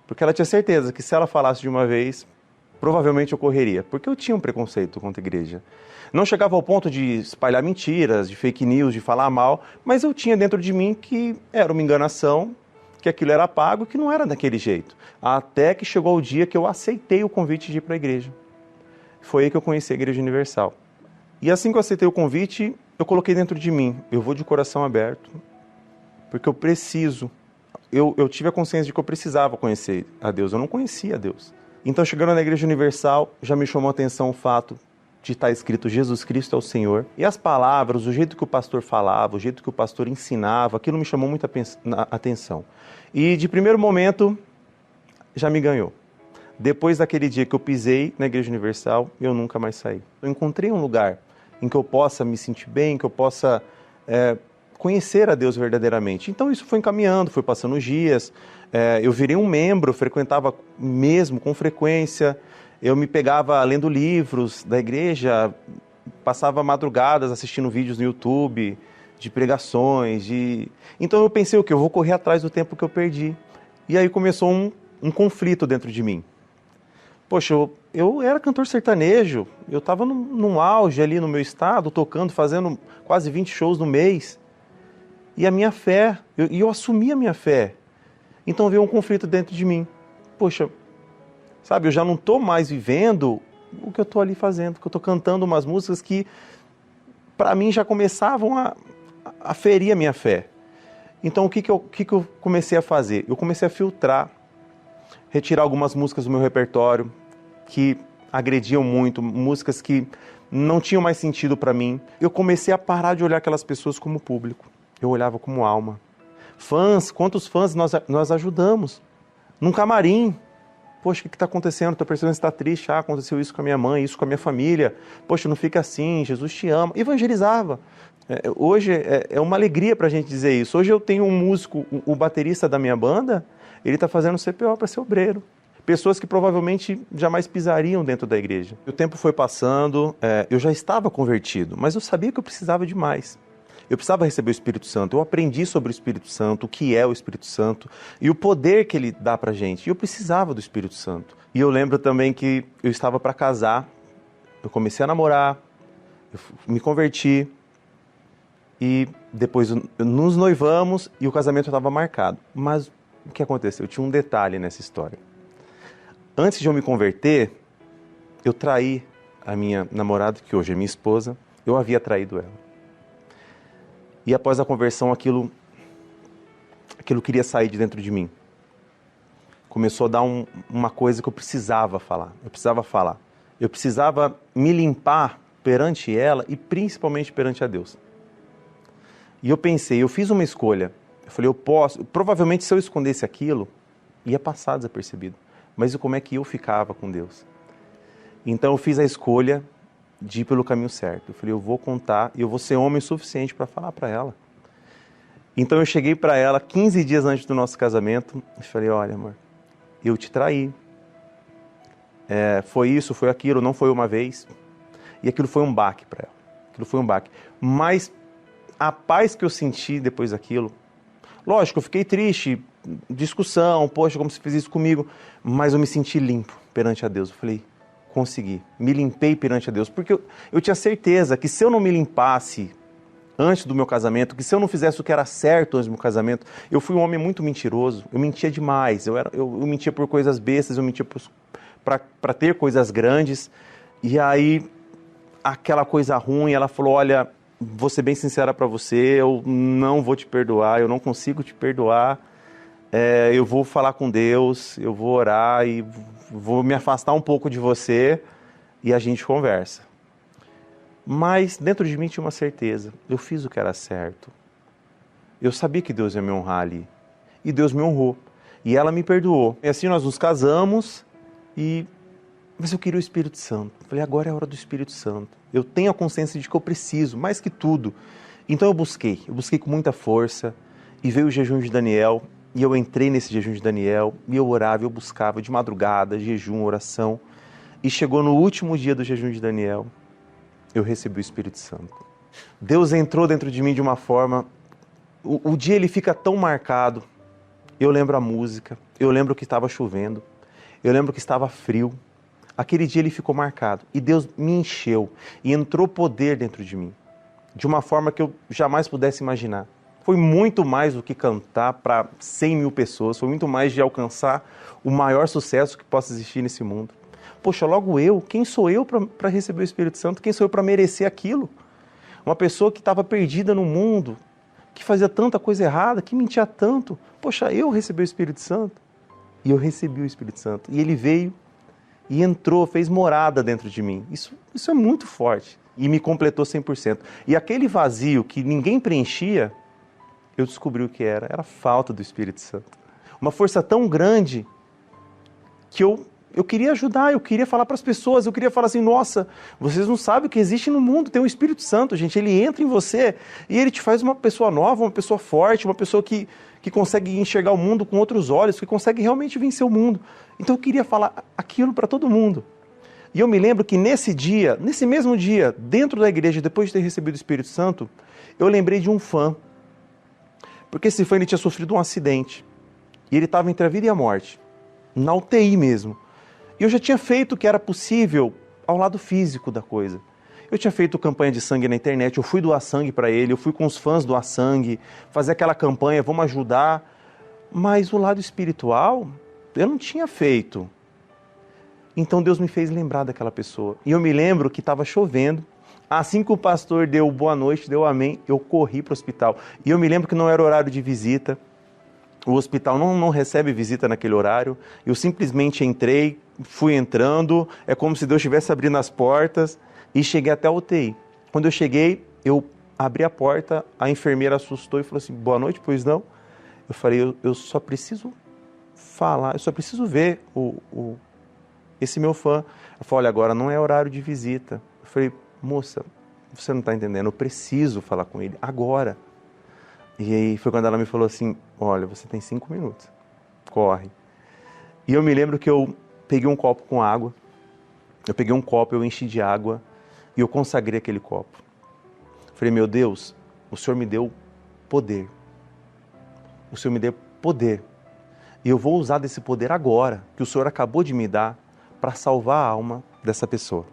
Porque ela tinha certeza que se ela falasse de uma vez, provavelmente ocorreria. Porque eu tinha um preconceito contra a igreja. Não chegava ao ponto de espalhar mentiras, de fake news, de falar mal, mas eu tinha dentro de mim que era uma enganação, que aquilo era pago, que não era daquele jeito. Até que chegou o dia que eu aceitei o convite de ir para a igreja. Foi aí que eu conheci a Igreja Universal. E assim que eu aceitei o convite, eu coloquei dentro de mim, eu vou de coração aberto, porque eu preciso. Eu tive a consciência de que eu precisava conhecer a Deus, eu não conhecia a Deus. Então, chegando na Igreja Universal, já me chamou a atenção o fato de estar escrito Jesus Cristo é o Senhor. E as palavras, o jeito que o pastor falava, o jeito que o pastor ensinava, aquilo me chamou muita atenção. E de primeiro momento, já me ganhou. Depois daquele dia que eu pisei na Igreja Universal, eu nunca mais saí. Eu encontrei um lugar em que eu possa me sentir bem, que eu possa conhecer a Deus verdadeiramente. Então isso foi encaminhando, foi passando os dias, eu virei um membro, eu frequentava mesmo com frequência, eu me pegava lendo livros da igreja, passava madrugadas assistindo vídeos no YouTube, de pregações, Então eu pensei o quê? Eu vou correr atrás do tempo que eu perdi. E aí começou um conflito dentro de mim. Poxa, eu era cantor sertanejo, eu estava num auge ali no meu estado, tocando, fazendo quase 20 shows no mês. E a minha fé, eu assumi a minha fé. Então veio um conflito dentro de mim. Poxa, sabe, eu já não estou mais vivendo o que eu estou ali fazendo, que eu estou cantando umas músicas que, para mim, já começavam a ferir a minha fé. Então o que eu comecei a fazer? Eu comecei a filtrar, retirar algumas músicas do meu repertório que agrediam muito, músicas que não tinham mais sentido para mim. Eu comecei a parar de olhar aquelas pessoas como público. Eu olhava como alma. Fãs, quantos fãs nós ajudamos? Num camarim. Poxa, o que está acontecendo? Estou percebendo que você está triste. Aconteceu isso com a minha mãe, isso com a minha família. Poxa, não fica assim, Jesus te ama. Evangelizava. Hoje é uma alegria para a gente dizer isso. Hoje eu tenho um músico, o baterista da minha banda, ele está fazendo CPO para ser obreiro. Pessoas que provavelmente jamais pisariam dentro da igreja. O tempo foi passando, eu já estava convertido, mas eu sabia que eu precisava de mais. Eu precisava receber o Espírito Santo. Eu aprendi sobre o Espírito Santo, o que é o Espírito Santo e o poder que ele dá pra gente. E eu precisava do Espírito Santo. E eu lembro também que eu estava para casar, eu comecei a namorar, eu me converti e depois nos noivamos e o casamento estava marcado. Mas o que aconteceu? Tinha um detalhe nessa história. Antes de eu me converter, eu traí a minha namorada, que hoje é minha esposa, eu havia traído ela. E após a conversão, aquilo queria sair de dentro de mim. Começou a dar uma coisa que eu precisava falar. Eu precisava me limpar perante ela e principalmente perante a Deus. E eu pensei, eu fiz uma escolha. Eu falei, provavelmente se eu escondesse aquilo, ia passar desapercebido. Mas e como é que eu ficava com Deus? Então eu fiz a escolha de ir pelo caminho certo. Eu falei, eu vou contar e eu vou ser homem o suficiente para falar para ela. Então eu cheguei para ela 15 dias antes do nosso casamento e falei, olha amor, eu te traí. Foi isso, foi aquilo, não foi uma vez. E aquilo foi um baque para ela. Mas a paz que eu senti depois daquilo, lógico, eu fiquei triste, discussão, poxa, como você fez isso comigo? Mas eu me senti limpo perante a Deus. Eu falei, consegui, me limpei perante a Deus, porque eu tinha certeza que se eu não me limpasse antes do meu casamento, que se eu não fizesse o que era certo antes do meu casamento, eu fui um homem muito mentiroso, eu mentia demais, eu mentia por coisas bestas, eu mentia para ter coisas grandes, e aí aquela coisa ruim, ela falou, olha, vou ser bem sincera para você, eu não vou te perdoar, eu não consigo te perdoar, eu vou falar com Deus, eu vou orar e vou me afastar um pouco de você e a gente conversa. Mas dentro de mim tinha uma certeza, eu fiz o que era certo. Eu sabia que Deus ia me honrar ali. E Deus me honrou. E ela me perdoou. E assim nós nos casamos, mas eu queria o Espírito Santo. Eu falei, agora é a hora do Espírito Santo. Eu tenho a consciência de que eu preciso, mais que tudo. Então eu busquei com muita força, e veio o jejum de Daniel, e eu entrei nesse jejum de Daniel, e eu orava, eu buscava de madrugada, jejum, oração. E chegou no último dia do jejum de Daniel, eu recebi o Espírito Santo. Deus entrou dentro de mim de uma forma... O dia ele fica tão marcado. Eu lembro a música, eu lembro que estava chovendo, eu lembro que estava frio. Aquele dia ele ficou marcado. E Deus me encheu. E entrou poder dentro de mim. De uma forma que eu jamais pudesse imaginar. Foi muito mais do que cantar para 100 mil pessoas. Foi muito mais de alcançar o maior sucesso que possa existir nesse mundo. Poxa, logo eu, quem sou eu para receber o Espírito Santo? Quem sou eu para merecer aquilo? Uma pessoa que estava perdida no mundo, que fazia tanta coisa errada, que mentia tanto. Poxa, eu recebi o Espírito Santo? E eu recebi o Espírito Santo. E ele veio e entrou, fez morada dentro de mim. Isso é muito forte. E me completou 100%. E aquele vazio que ninguém preenchia, eu descobri o que era. Era a falta do Espírito Santo. Uma força tão grande que eu queria ajudar, eu queria falar para as pessoas, eu queria falar assim, nossa, vocês não sabem o que existe no mundo, tem o Espírito Santo, gente, ele entra em você e ele te faz uma pessoa nova, uma pessoa forte, uma pessoa que consegue enxergar o mundo com outros olhos, que consegue realmente vencer o mundo. Então eu queria falar aquilo para todo mundo. E eu me lembro que nesse mesmo dia, dentro da igreja, depois de ter recebido o Espírito Santo, eu lembrei de um fã, porque esse fã ele tinha sofrido um acidente e ele estava entre a vida e a morte, na UTI mesmo. E eu já tinha feito o que era possível ao lado físico da coisa. Eu tinha feito campanha de sangue na internet, eu fui doar sangue para ele, eu fui com os fãs doar sangue, fazer aquela campanha, vamos ajudar. Mas o lado espiritual, eu não tinha feito. Então Deus me fez lembrar daquela pessoa. E eu me lembro que estava chovendo. Assim que o pastor deu boa noite, deu amém, eu corri para o hospital. E eu me lembro que não era horário de visita. O hospital não recebe visita naquele horário. Eu simplesmente entrei, fui entrando, é como se Deus estivesse abrindo as portas e cheguei até a UTI. Quando eu cheguei, eu abri a porta, a enfermeira assustou e falou assim, boa noite, pois não? Eu falei, eu só preciso falar, eu só preciso ver esse meu fã. Ela falou, olha, agora não é horário de visita. Eu falei, moça, você não está entendendo, eu preciso falar com ele agora. E aí foi quando ela me falou assim, olha, você tem 5 minutos, corre. E eu me lembro que eu peguei um copo com água, eu enchi de água e eu consagrei aquele copo. Falei, meu Deus, o Senhor me deu poder. O Senhor me deu poder. E eu vou usar desse poder agora, que o Senhor acabou de me dar, para salvar a alma dessa pessoa.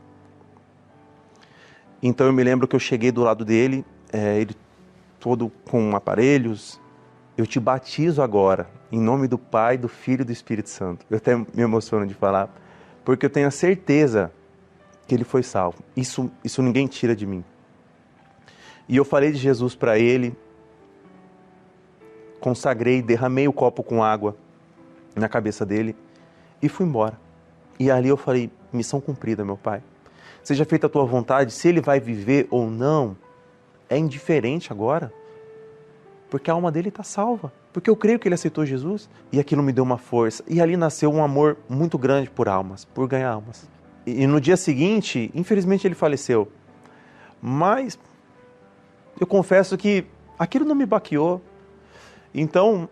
Então eu me lembro que eu cheguei do lado dele, ele todo com aparelhos, eu te batizo agora, em nome do Pai, do Filho e do Espírito Santo. Eu até me emociono de falar, porque eu tenho a certeza que ele foi salvo. Isso ninguém tira de mim. E eu falei de Jesus para ele, consagrei, derramei o copo com água na cabeça dele e fui embora. E ali eu falei, missão cumprida, meu Pai. Seja feita a tua vontade, se ele vai viver ou não, é indiferente agora, porque a alma dele está salva, porque eu creio que ele aceitou Jesus, e aquilo me deu uma força, e ali nasceu um amor muito grande por almas, por ganhar almas. E no dia seguinte, infelizmente ele faleceu, mas eu confesso que aquilo não me baqueou, então,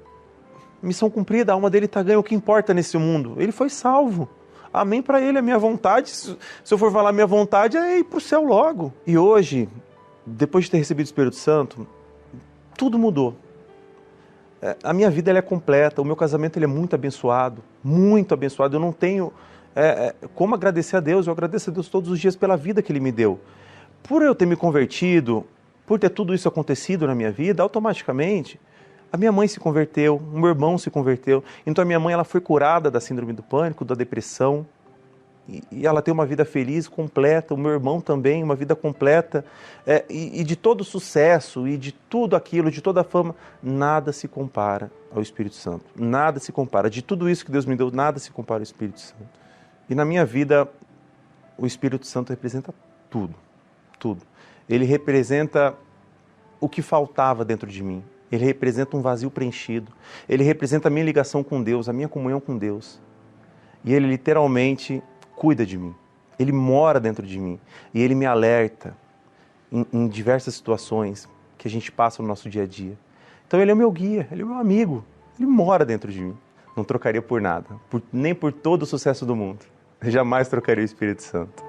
missão cumprida, a alma dele está ganha, o que importa nesse mundo? Ele foi salvo. Amém para ele, a minha vontade, se eu for falar minha vontade, é ir para o céu logo. E hoje, depois de ter recebido o Espírito Santo, tudo mudou. A minha vida ela é completa, o meu casamento ele é muito abençoado, eu não tenho como agradecer a Deus, eu agradeço a Deus todos os dias pela vida que Ele me deu. Por eu ter me convertido, por ter tudo isso acontecido na minha vida, automaticamente a minha mãe se converteu, o meu irmão se converteu, então a minha mãe ela foi curada da síndrome do pânico, da depressão, e ela tem uma vida feliz, completa, o meu irmão também, uma vida completa, e de todo sucesso, e de tudo aquilo, de toda a fama, nada se compara ao Espírito Santo, nada se compara, de tudo isso que Deus me deu, nada se compara ao Espírito Santo. E na minha vida, o Espírito Santo representa tudo, tudo. Ele representa o que faltava dentro de mim, ele representa um vazio preenchido, ele representa a minha ligação com Deus, a minha comunhão com Deus, e ele literalmente cuida de mim, ele mora dentro de mim e ele me alerta em diversas situações que a gente passa no nosso dia a dia. Então ele é o meu guia, ele é o meu amigo, ele mora dentro de mim. Não trocaria por nada, nem por todo o sucesso do mundo. Eu jamais trocaria o Espírito Santo.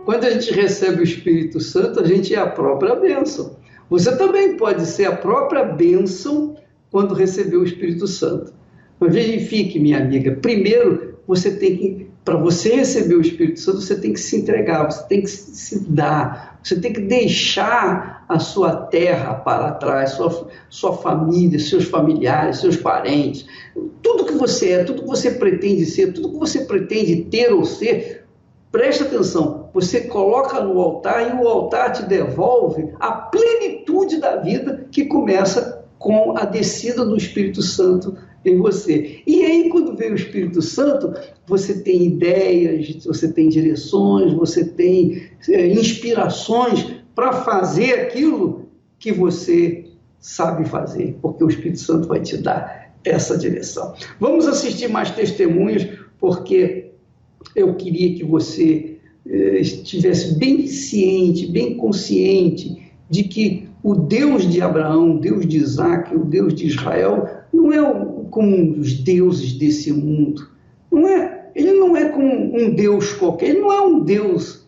Quando a gente recebe o Espírito Santo, a gente é a própria bênção. Você também pode ser a própria bênção quando receber o Espírito Santo. Mas verifique, minha amiga, primeiro você tem que, para você receber o Espírito Santo, você tem que se entregar, você tem que se dar, você tem que deixar a sua terra para trás, sua família, seus familiares, seus parentes, tudo que você é, tudo que você pretende ser, tudo que você pretende ter ou ser, preste atenção, você coloca no altar e o altar te devolve a plenitude da vida que começa com a descida do Espírito Santo em você. E aí, quando vem o Espírito Santo, você tem ideias, você tem direções, você tem inspirações para fazer aquilo que você sabe fazer, porque o Espírito Santo vai te dar essa direção. Vamos assistir mais testemunhos, porque eu queria que você estivesse bem ciente, bem consciente de que o Deus de Abraão, o Deus de Isaac, o Deus de Israel, não é como um dos deuses desse mundo. Ele não é como um Deus qualquer, ele não é um Deus,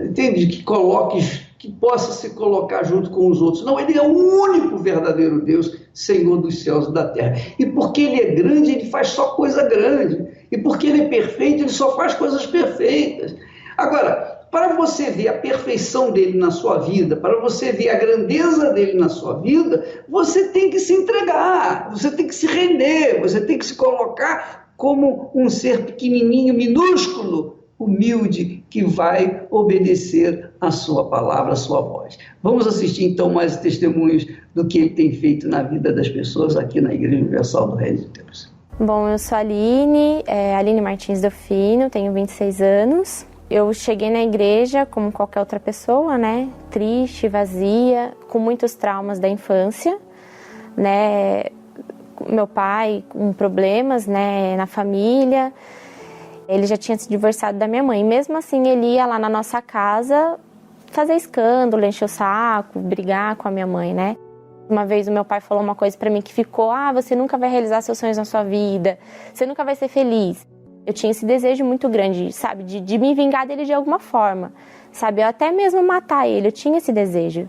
entende? Que possa se colocar junto com os outros. Não, ele é o único verdadeiro Deus, Senhor dos céus e da terra. E porque ele é grande, ele faz só coisa grande. E porque ele é perfeito, ele só faz coisas perfeitas. Agora, para você ver a perfeição dele na sua vida, para você ver a grandeza dele na sua vida, você tem que se entregar, você tem que se render, você tem que se colocar como um ser pequenininho, minúsculo, humilde, que vai obedecer a sua palavra, a sua voz. Vamos assistir então mais testemunhos do que ele tem feito na vida das pessoas aqui na Igreja Universal do Reino de Deus. Bom, eu sou a Aline Martins Delfino, tenho 26 anos. Eu cheguei na igreja como qualquer outra pessoa, né? Triste, vazia, com muitos traumas da infância, né? Meu pai com problemas, né, na família. Ele já tinha se divorciado da minha mãe. Mesmo assim, ele ia lá na nossa casa fazer escândalo, encher o saco, brigar com a minha mãe, né? Uma vez o meu pai falou uma coisa pra mim que ficou: você nunca vai realizar seus sonhos na sua vida, você nunca vai ser feliz. Eu tinha esse desejo muito grande, sabe, de me vingar dele de alguma forma, sabe, eu até mesmo matar ele, eu tinha esse desejo.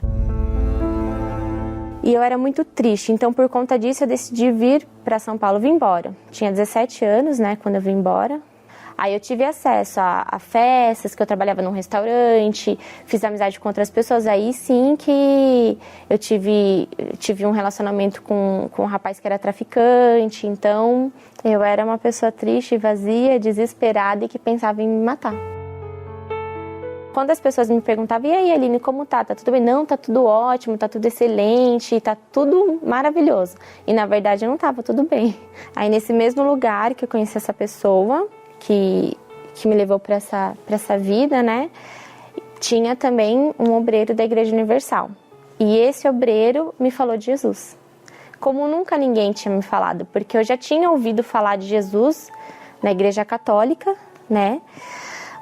E eu era muito triste, então por conta disso eu decidi vir para São Paulo, vim embora. Tinha 17 anos, né, quando eu vim embora. Aí eu tive acesso a festas, que eu trabalhava num restaurante, fiz amizade com outras pessoas. Aí sim que eu tive um relacionamento com um rapaz que era traficante. Então eu era uma pessoa triste, vazia, desesperada e que pensava em me matar. Quando as pessoas me perguntavam: e aí, Aline, como tá? Tá tudo bem? Não, tá tudo ótimo, tá tudo excelente, tá tudo maravilhoso. E na verdade não tava tudo bem. Aí nesse mesmo lugar que eu conheci essa pessoa, que me levou para essa vida, né? Tinha também um obreiro da Igreja Universal. E esse obreiro me falou de Jesus. Como nunca ninguém tinha me falado, porque eu já tinha ouvido falar de Jesus na Igreja Católica, né?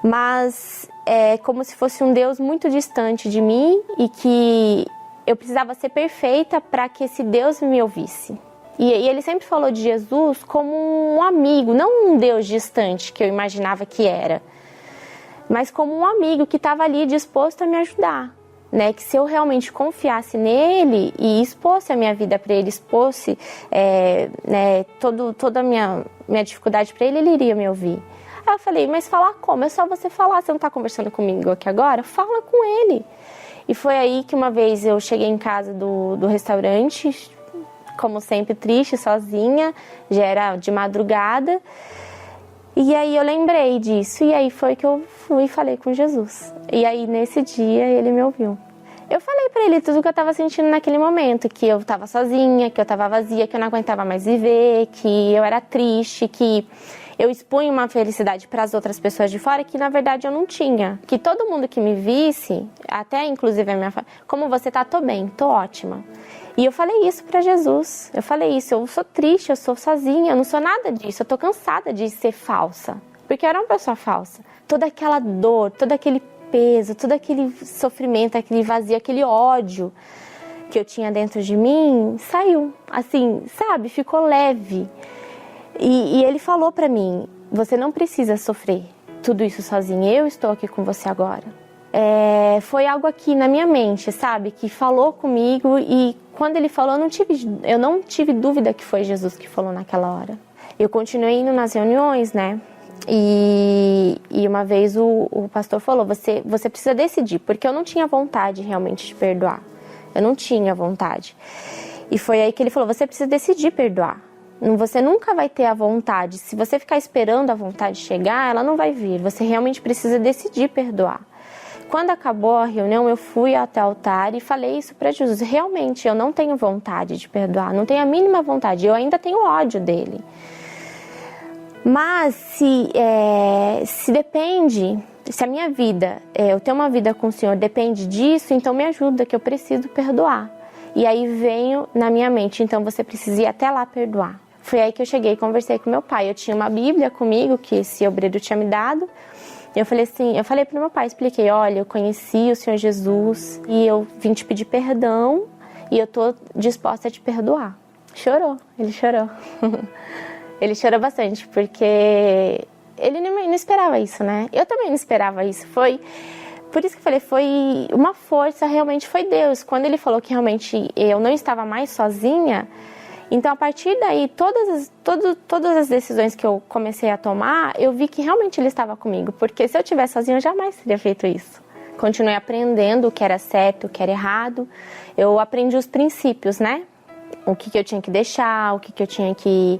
Mas é como se fosse um Deus muito distante de mim e que eu precisava ser perfeita para que esse Deus me ouvisse. E ele sempre falou de Jesus como um amigo, não um Deus distante que eu imaginava que era, mas como um amigo que estava ali disposto a me ajudar, né, que se eu realmente confiasse nele e expôsse a minha vida para ele, expôsse né, toda a minha dificuldade para ele, ele iria me ouvir. Aí eu falei, mas falar como? É só você falar, você não está conversando comigo aqui agora? Fala com ele. E foi aí que uma vez eu cheguei em casa do restaurante, como sempre, triste, sozinha, já era de madrugada. E aí eu lembrei disso, e aí foi que eu fui e falei com Jesus. E aí nesse dia ele me ouviu. Eu falei pra ele tudo o que eu tava sentindo naquele momento, que eu tava sozinha, que eu tava vazia, que eu não aguentava mais viver, que eu era triste, que eu expunha uma felicidade para as outras pessoas de fora que na verdade eu não tinha. Que todo mundo que me visse, até inclusive a minha família, como você tá, tô bem, tô ótima. E eu falei isso para Jesus, eu falei isso, eu sou triste, eu sou sozinha, eu não sou nada disso, eu tô cansada de ser falsa, porque eu era uma pessoa falsa. Toda aquela dor, todo aquele peso, todo aquele sofrimento, aquele vazio, aquele ódio que eu tinha dentro de mim, saiu, assim, sabe, ficou leve. E ele falou para mim, você não precisa sofrer tudo isso sozinha, eu estou aqui com você agora. Foi algo aqui na minha mente, sabe, que falou comigo e quando ele falou, eu não tive dúvida que foi Jesus que falou naquela hora. Eu continuei indo nas reuniões, né, e uma vez o pastor falou, você precisa decidir, porque eu não tinha vontade realmente de perdoar, eu não tinha vontade. E foi aí que ele falou, você precisa decidir perdoar. Você nunca vai ter a vontade. Se você ficar esperando a vontade chegar, ela não vai vir. Você realmente precisa decidir perdoar. Quando acabou a reunião, eu fui até o altar e falei isso para Jesus. Realmente, eu não tenho vontade de perdoar. Não tenho a mínima vontade. Eu ainda tenho ódio dele. Mas se depende, se a minha vida, eu ter uma vida com o Senhor depende disso, então me ajuda, que eu preciso perdoar. E aí veio na minha mente, então você precisa ir até lá perdoar. Foi aí que eu cheguei e conversei com meu pai. Eu tinha uma Bíblia comigo, que esse obreiro tinha me dado. Eu falei pro meu pai, expliquei, olha, eu conheci o Senhor Jesus e eu vim te pedir perdão e eu tô disposta a te perdoar. Chorou, ele chorou. Ele chorou bastante, porque ele não esperava isso, né? Eu também não esperava isso. Por isso que eu falei, foi uma força, realmente foi Deus. Quando ele falou que realmente eu não estava mais sozinha, então a partir daí, todas as decisões que eu comecei a tomar, eu vi que realmente ele estava comigo. Porque se eu estivesse sozinha, eu jamais teria feito isso. Continuei aprendendo o que era certo, o que era errado. Eu aprendi os princípios, né? O que eu tinha que deixar, o que eu tinha que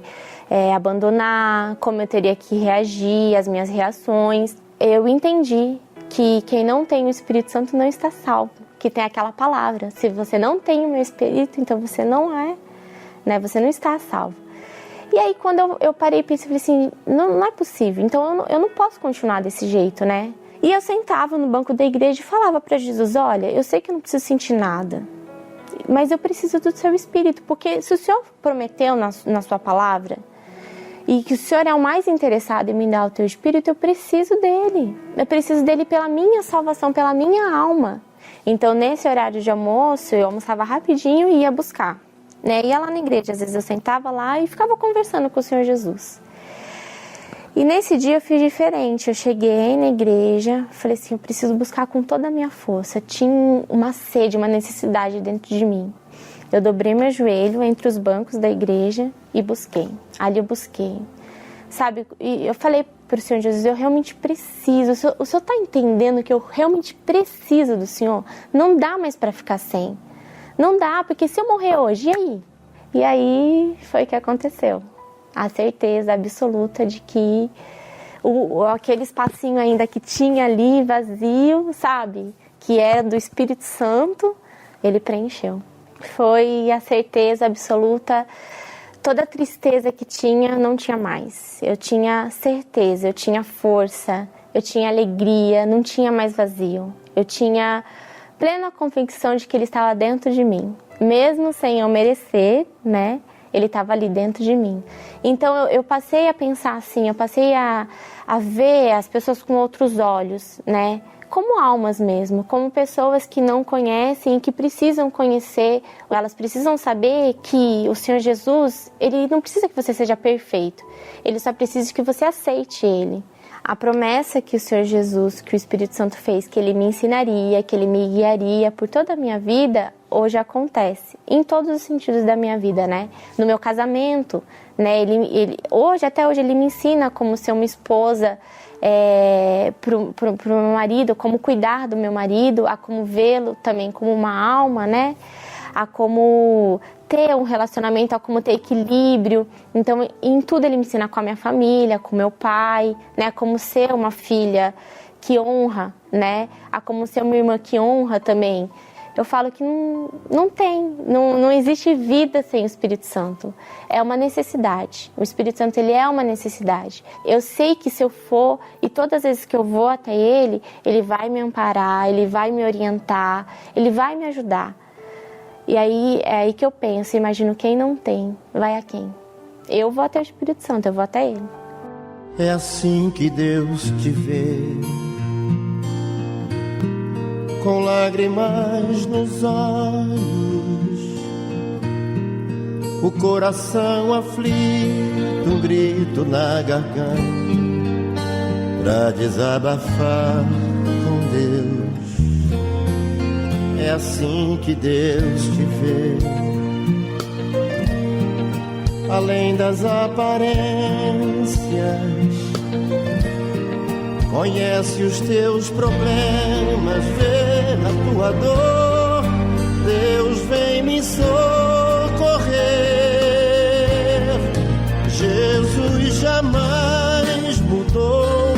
abandonar, como eu teria que reagir, as minhas reações. Eu entendi que quem não tem o Espírito Santo não está salvo, que tem aquela palavra, se você não tem o meu Espírito, então você não é, né, você não está salvo. E aí quando eu parei e pensei, falei assim, não é possível, então eu não posso continuar desse jeito, né? E eu sentava no banco da igreja e falava para Jesus, olha, eu sei que eu não preciso sentir nada, mas eu preciso do seu Espírito, porque se o Senhor prometeu na sua palavra, e que o Senhor é o mais interessado em me dar o teu Espírito, eu preciso dele. Eu preciso dele pela minha salvação, pela minha alma. Então, nesse horário de almoço, eu almoçava rapidinho e ia buscar. Né? Ia lá na igreja, às vezes eu sentava lá e ficava conversando com o Senhor Jesus. E nesse dia eu fiz diferente. Eu cheguei na igreja, falei assim, eu preciso buscar com toda a minha força. Tinha uma sede, uma necessidade dentro de mim. Eu dobrei meu joelho entre os bancos da igreja e busquei. Ali eu busquei. Sabe, e eu falei para o Senhor Jesus, eu realmente preciso. O Senhor está entendendo que eu realmente preciso do Senhor? Não dá mais para ficar sem. Não dá, porque se eu morrer hoje, e aí? E aí foi o que aconteceu. A certeza absoluta de que aquele espacinho ainda que tinha ali vazio, sabe? Que era do Espírito Santo, ele preencheu. Foi a certeza absoluta, toda a tristeza que tinha, não tinha mais. Eu tinha certeza, eu tinha força, eu tinha alegria, não tinha mais vazio. Eu tinha plena convicção de que ele estava dentro de mim. Mesmo sem eu merecer, né? Ele estava ali dentro de mim. Então eu passei a pensar assim, eu passei a ver as pessoas com outros olhos, né? Como almas mesmo, como pessoas que não conhecem e que precisam conhecer, elas precisam saber que o Senhor Jesus, ele não precisa que você seja perfeito, ele só precisa que você aceite ele. A promessa que o Senhor Jesus, que o Espírito Santo fez, que Ele me ensinaria, que Ele me guiaria por toda a minha vida, hoje acontece. Em todos os sentidos da minha vida, né? No meu casamento, né? Até hoje, Ele me ensina como ser uma esposa pro meu marido, como cuidar do meu marido, a como vê-lo também como uma alma, né? A como ter um relacionamento, a como ter equilíbrio. Então, em tudo Ele me ensina com a minha família, com meu pai, né? A como ser uma filha que honra, né? A como ser uma irmã que honra também. Eu falo que não existe vida sem o Espírito Santo. É uma necessidade. O Espírito Santo, ele é uma necessidade. Eu sei que se eu for, e todas as vezes que eu vou até Ele, Ele vai me amparar, Ele vai me orientar, Ele vai me ajudar. E aí é aí que eu penso, imagino quem não tem, vai a quem? Eu vou até o Espírito Santo, eu vou até Ele. É assim que Deus te vê, com lágrimas nos olhos, o coração aflito, um grito na garganta, pra desabafar com Deus. É assim que Deus te vê, além das aparências, conhece os teus problemas, vê a tua dor. Deus vem me socorrer. Jesus jamais mudou,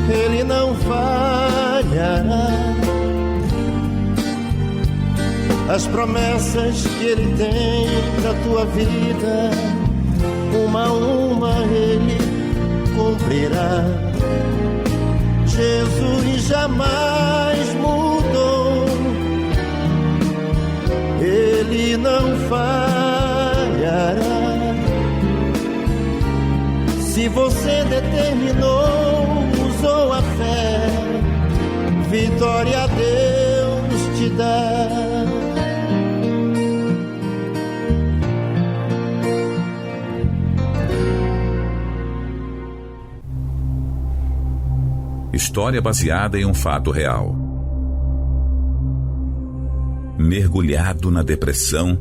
Ele não falhará. As promessas que Ele tem pra tua vida, uma a uma Ele cumprirá. Jesus jamais mudou, Ele não falhará. Se você determinou, usou a fé, vitória a Deus te dá. História baseada em um fato real. Mergulhado na depressão,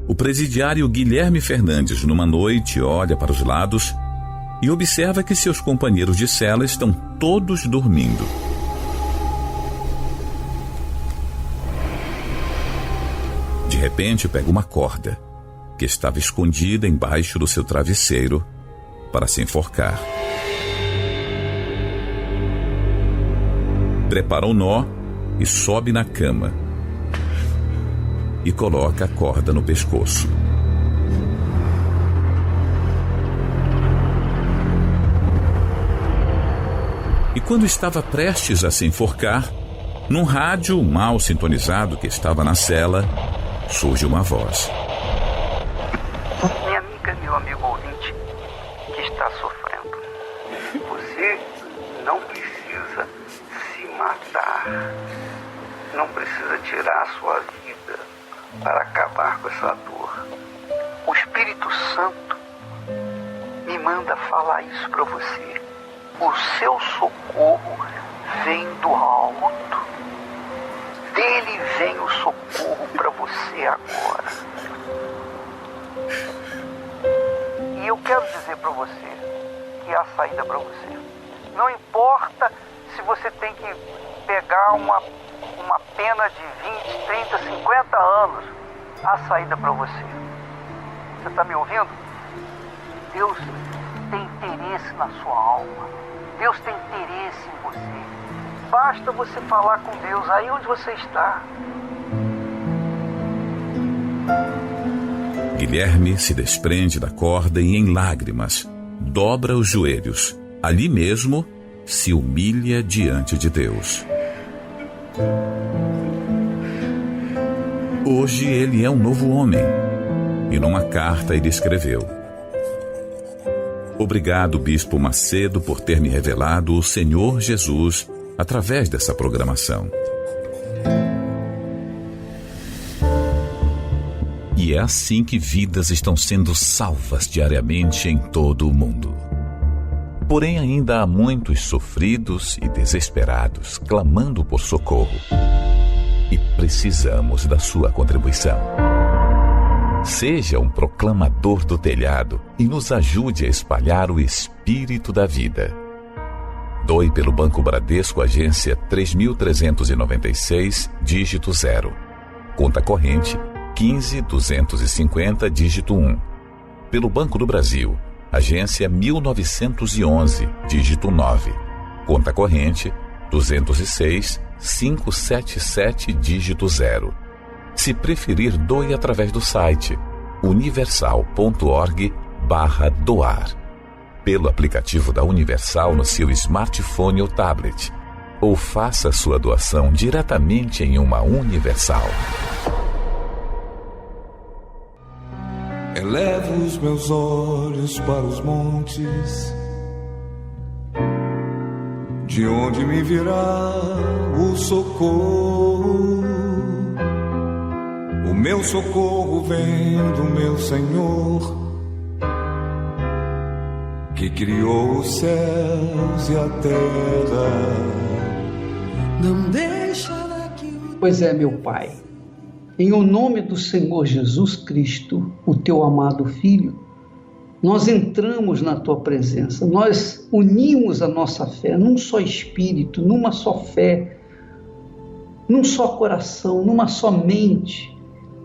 o presidiário Guilherme Fernandes, numa noite, olha para os lados e observa que seus companheiros de cela estão todos dormindo. De repente, pega uma corda que estava escondida embaixo do seu travesseiro para se enforcar. Prepara um nó e sobe na cama e coloca a corda no pescoço. E quando estava prestes a se enforcar, num rádio mal sintonizado que estava na cela, surge uma voz. Minha amiga, meu amigo ouvinte que está sofrendo, você não precisa se matar, não precisa tirar a sua vida para acabar com essa dor. O Espírito Santo me manda falar isso para você. O seu socorro vem do alto. Dele vem o socorro para você agora. E eu quero dizer para você que há saída para você. Não importa se você tem que pegar uma pena de 20, 30, 50 anos, há saída para você. Você está me ouvindo? Deus tem interesse na sua alma. Deus tem interesse em você. Basta você falar com Deus aí onde você está. Guilherme se desprende da corda e, em lágrimas, dobra os joelhos. Ali mesmo, se humilha diante de Deus. Hoje ele é um novo homem. E numa carta ele escreveu: Obrigado, Bispo Macedo, por ter me revelado o Senhor Jesus através dessa programação. E é assim que vidas estão sendo salvas diariamente em todo o mundo. Porém, ainda há muitos sofridos e desesperados clamando por socorro. E precisamos da sua contribuição. Seja um proclamador do telhado e nos ajude a espalhar o espírito da vida. Doe pelo Banco Bradesco, agência 3.396, dígito 0. Conta corrente 15.250, dígito 1. Pelo Banco do Brasil, agência 1911, dígito 9. Conta corrente 206.577, dígito 0. Se preferir, doe através do site universal.org/doar. Pelo aplicativo da Universal no seu smartphone ou tablet. Ou faça sua doação diretamente em uma Universal. Elevo os meus olhos para os montes, de onde me virá o socorro. O meu socorro vem do meu Senhor, que criou os céus e a terra. Não deixa que... Pois é, meu Pai, em o nome do Senhor Jesus Cristo, o teu amado Filho, nós entramos na tua presença, nós unimos a nossa fé num só espírito, numa só fé, num só coração, numa só mente,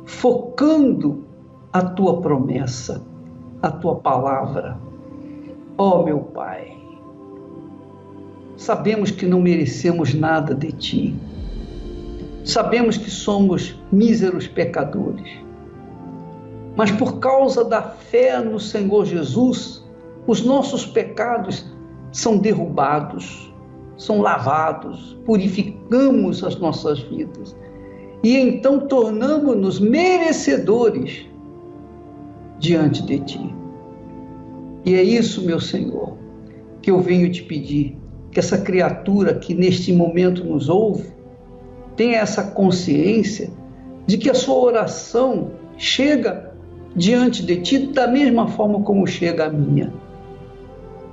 focando a tua promessa, a tua palavra. Ó meu Pai, sabemos que não merecemos nada de ti, sabemos que somos míseros pecadores, mas por causa da fé no Senhor Jesus, os nossos pecados são derrubados, são lavados, purificamos as nossas vidas e então tornamos-nos merecedores diante de ti. E é isso, meu Senhor, que eu venho te pedir, que essa criatura que neste momento nos ouve tenha essa consciência de que a sua oração chega diante de ti da mesma forma como chega a minha.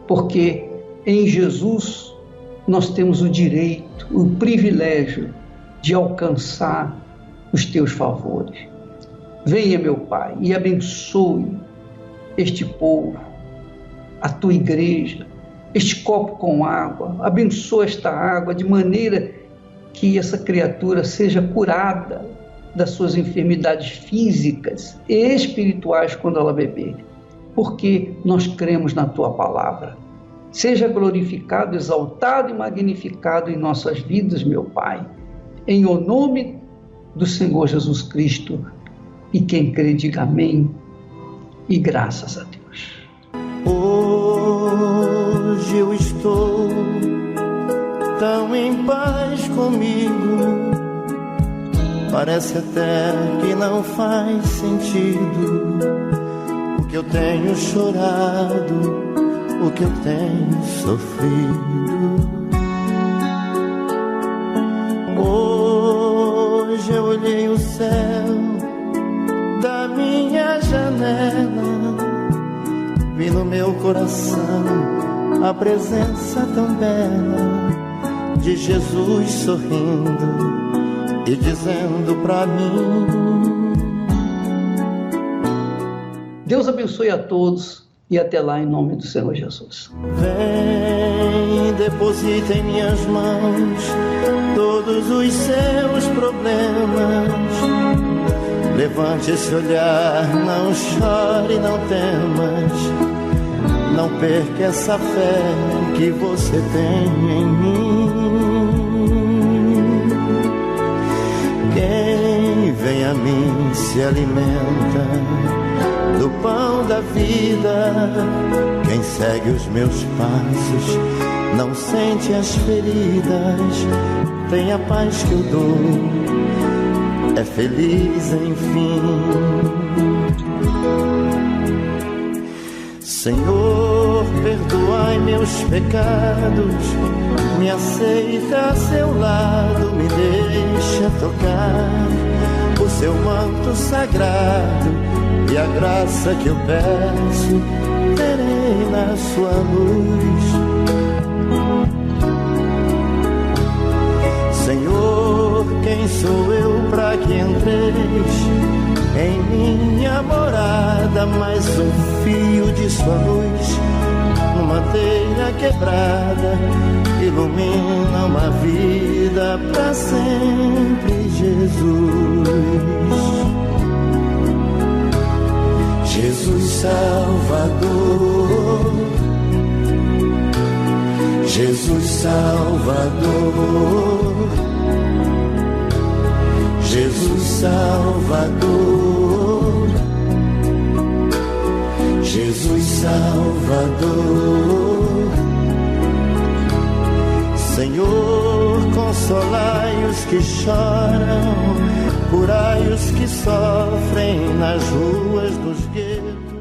Porque em Jesus nós temos o direito, o privilégio de alcançar os teus favores. Venha, meu Pai, e abençoe este povo, a tua igreja, este copo com água. Abençoa esta água de maneira que essa criatura seja curada das suas enfermidades físicas e espirituais quando ela beber, porque nós cremos na tua palavra. Seja glorificado, exaltado e magnificado em nossas vidas, meu Pai, em o nome do Senhor Jesus Cristo. E quem crê, diga amém e graças a Deus. Hoje eu estou tão em paz comigo, parece até que não faz sentido o que eu tenho chorado, o que eu tenho sofrido. Hoje eu olhei o céu da minha janela, vi no meu coração a presença tão bela de Jesus sorrindo e dizendo pra mim. Deus abençoe a todos e até lá em nome do Senhor Jesus. Vem, deposita em minhas mãos todos os seus problemas. Levante esse olhar, não chore, não temas. Não perca essa fé que você tem em mim. Quem vem a mim se alimenta do pão da vida. Quem segue os meus passos não sente as feridas. Tem a paz que eu dou, é feliz enfim. Senhor, perdoai meus pecados, me aceita a seu lado, me deixa tocar o seu manto sagrado, e a graça que eu peço terei na sua luz. para que entreis em minha morada, mas um fio de sua luz numa telha quebrada ilumina uma vida para sempre, Jesus. Jesus Salvador, Jesus Salvador, Jesus Salvador, Jesus Salvador. Senhor, consolai os que choram, curai os que sofrem nas ruas dos guetos.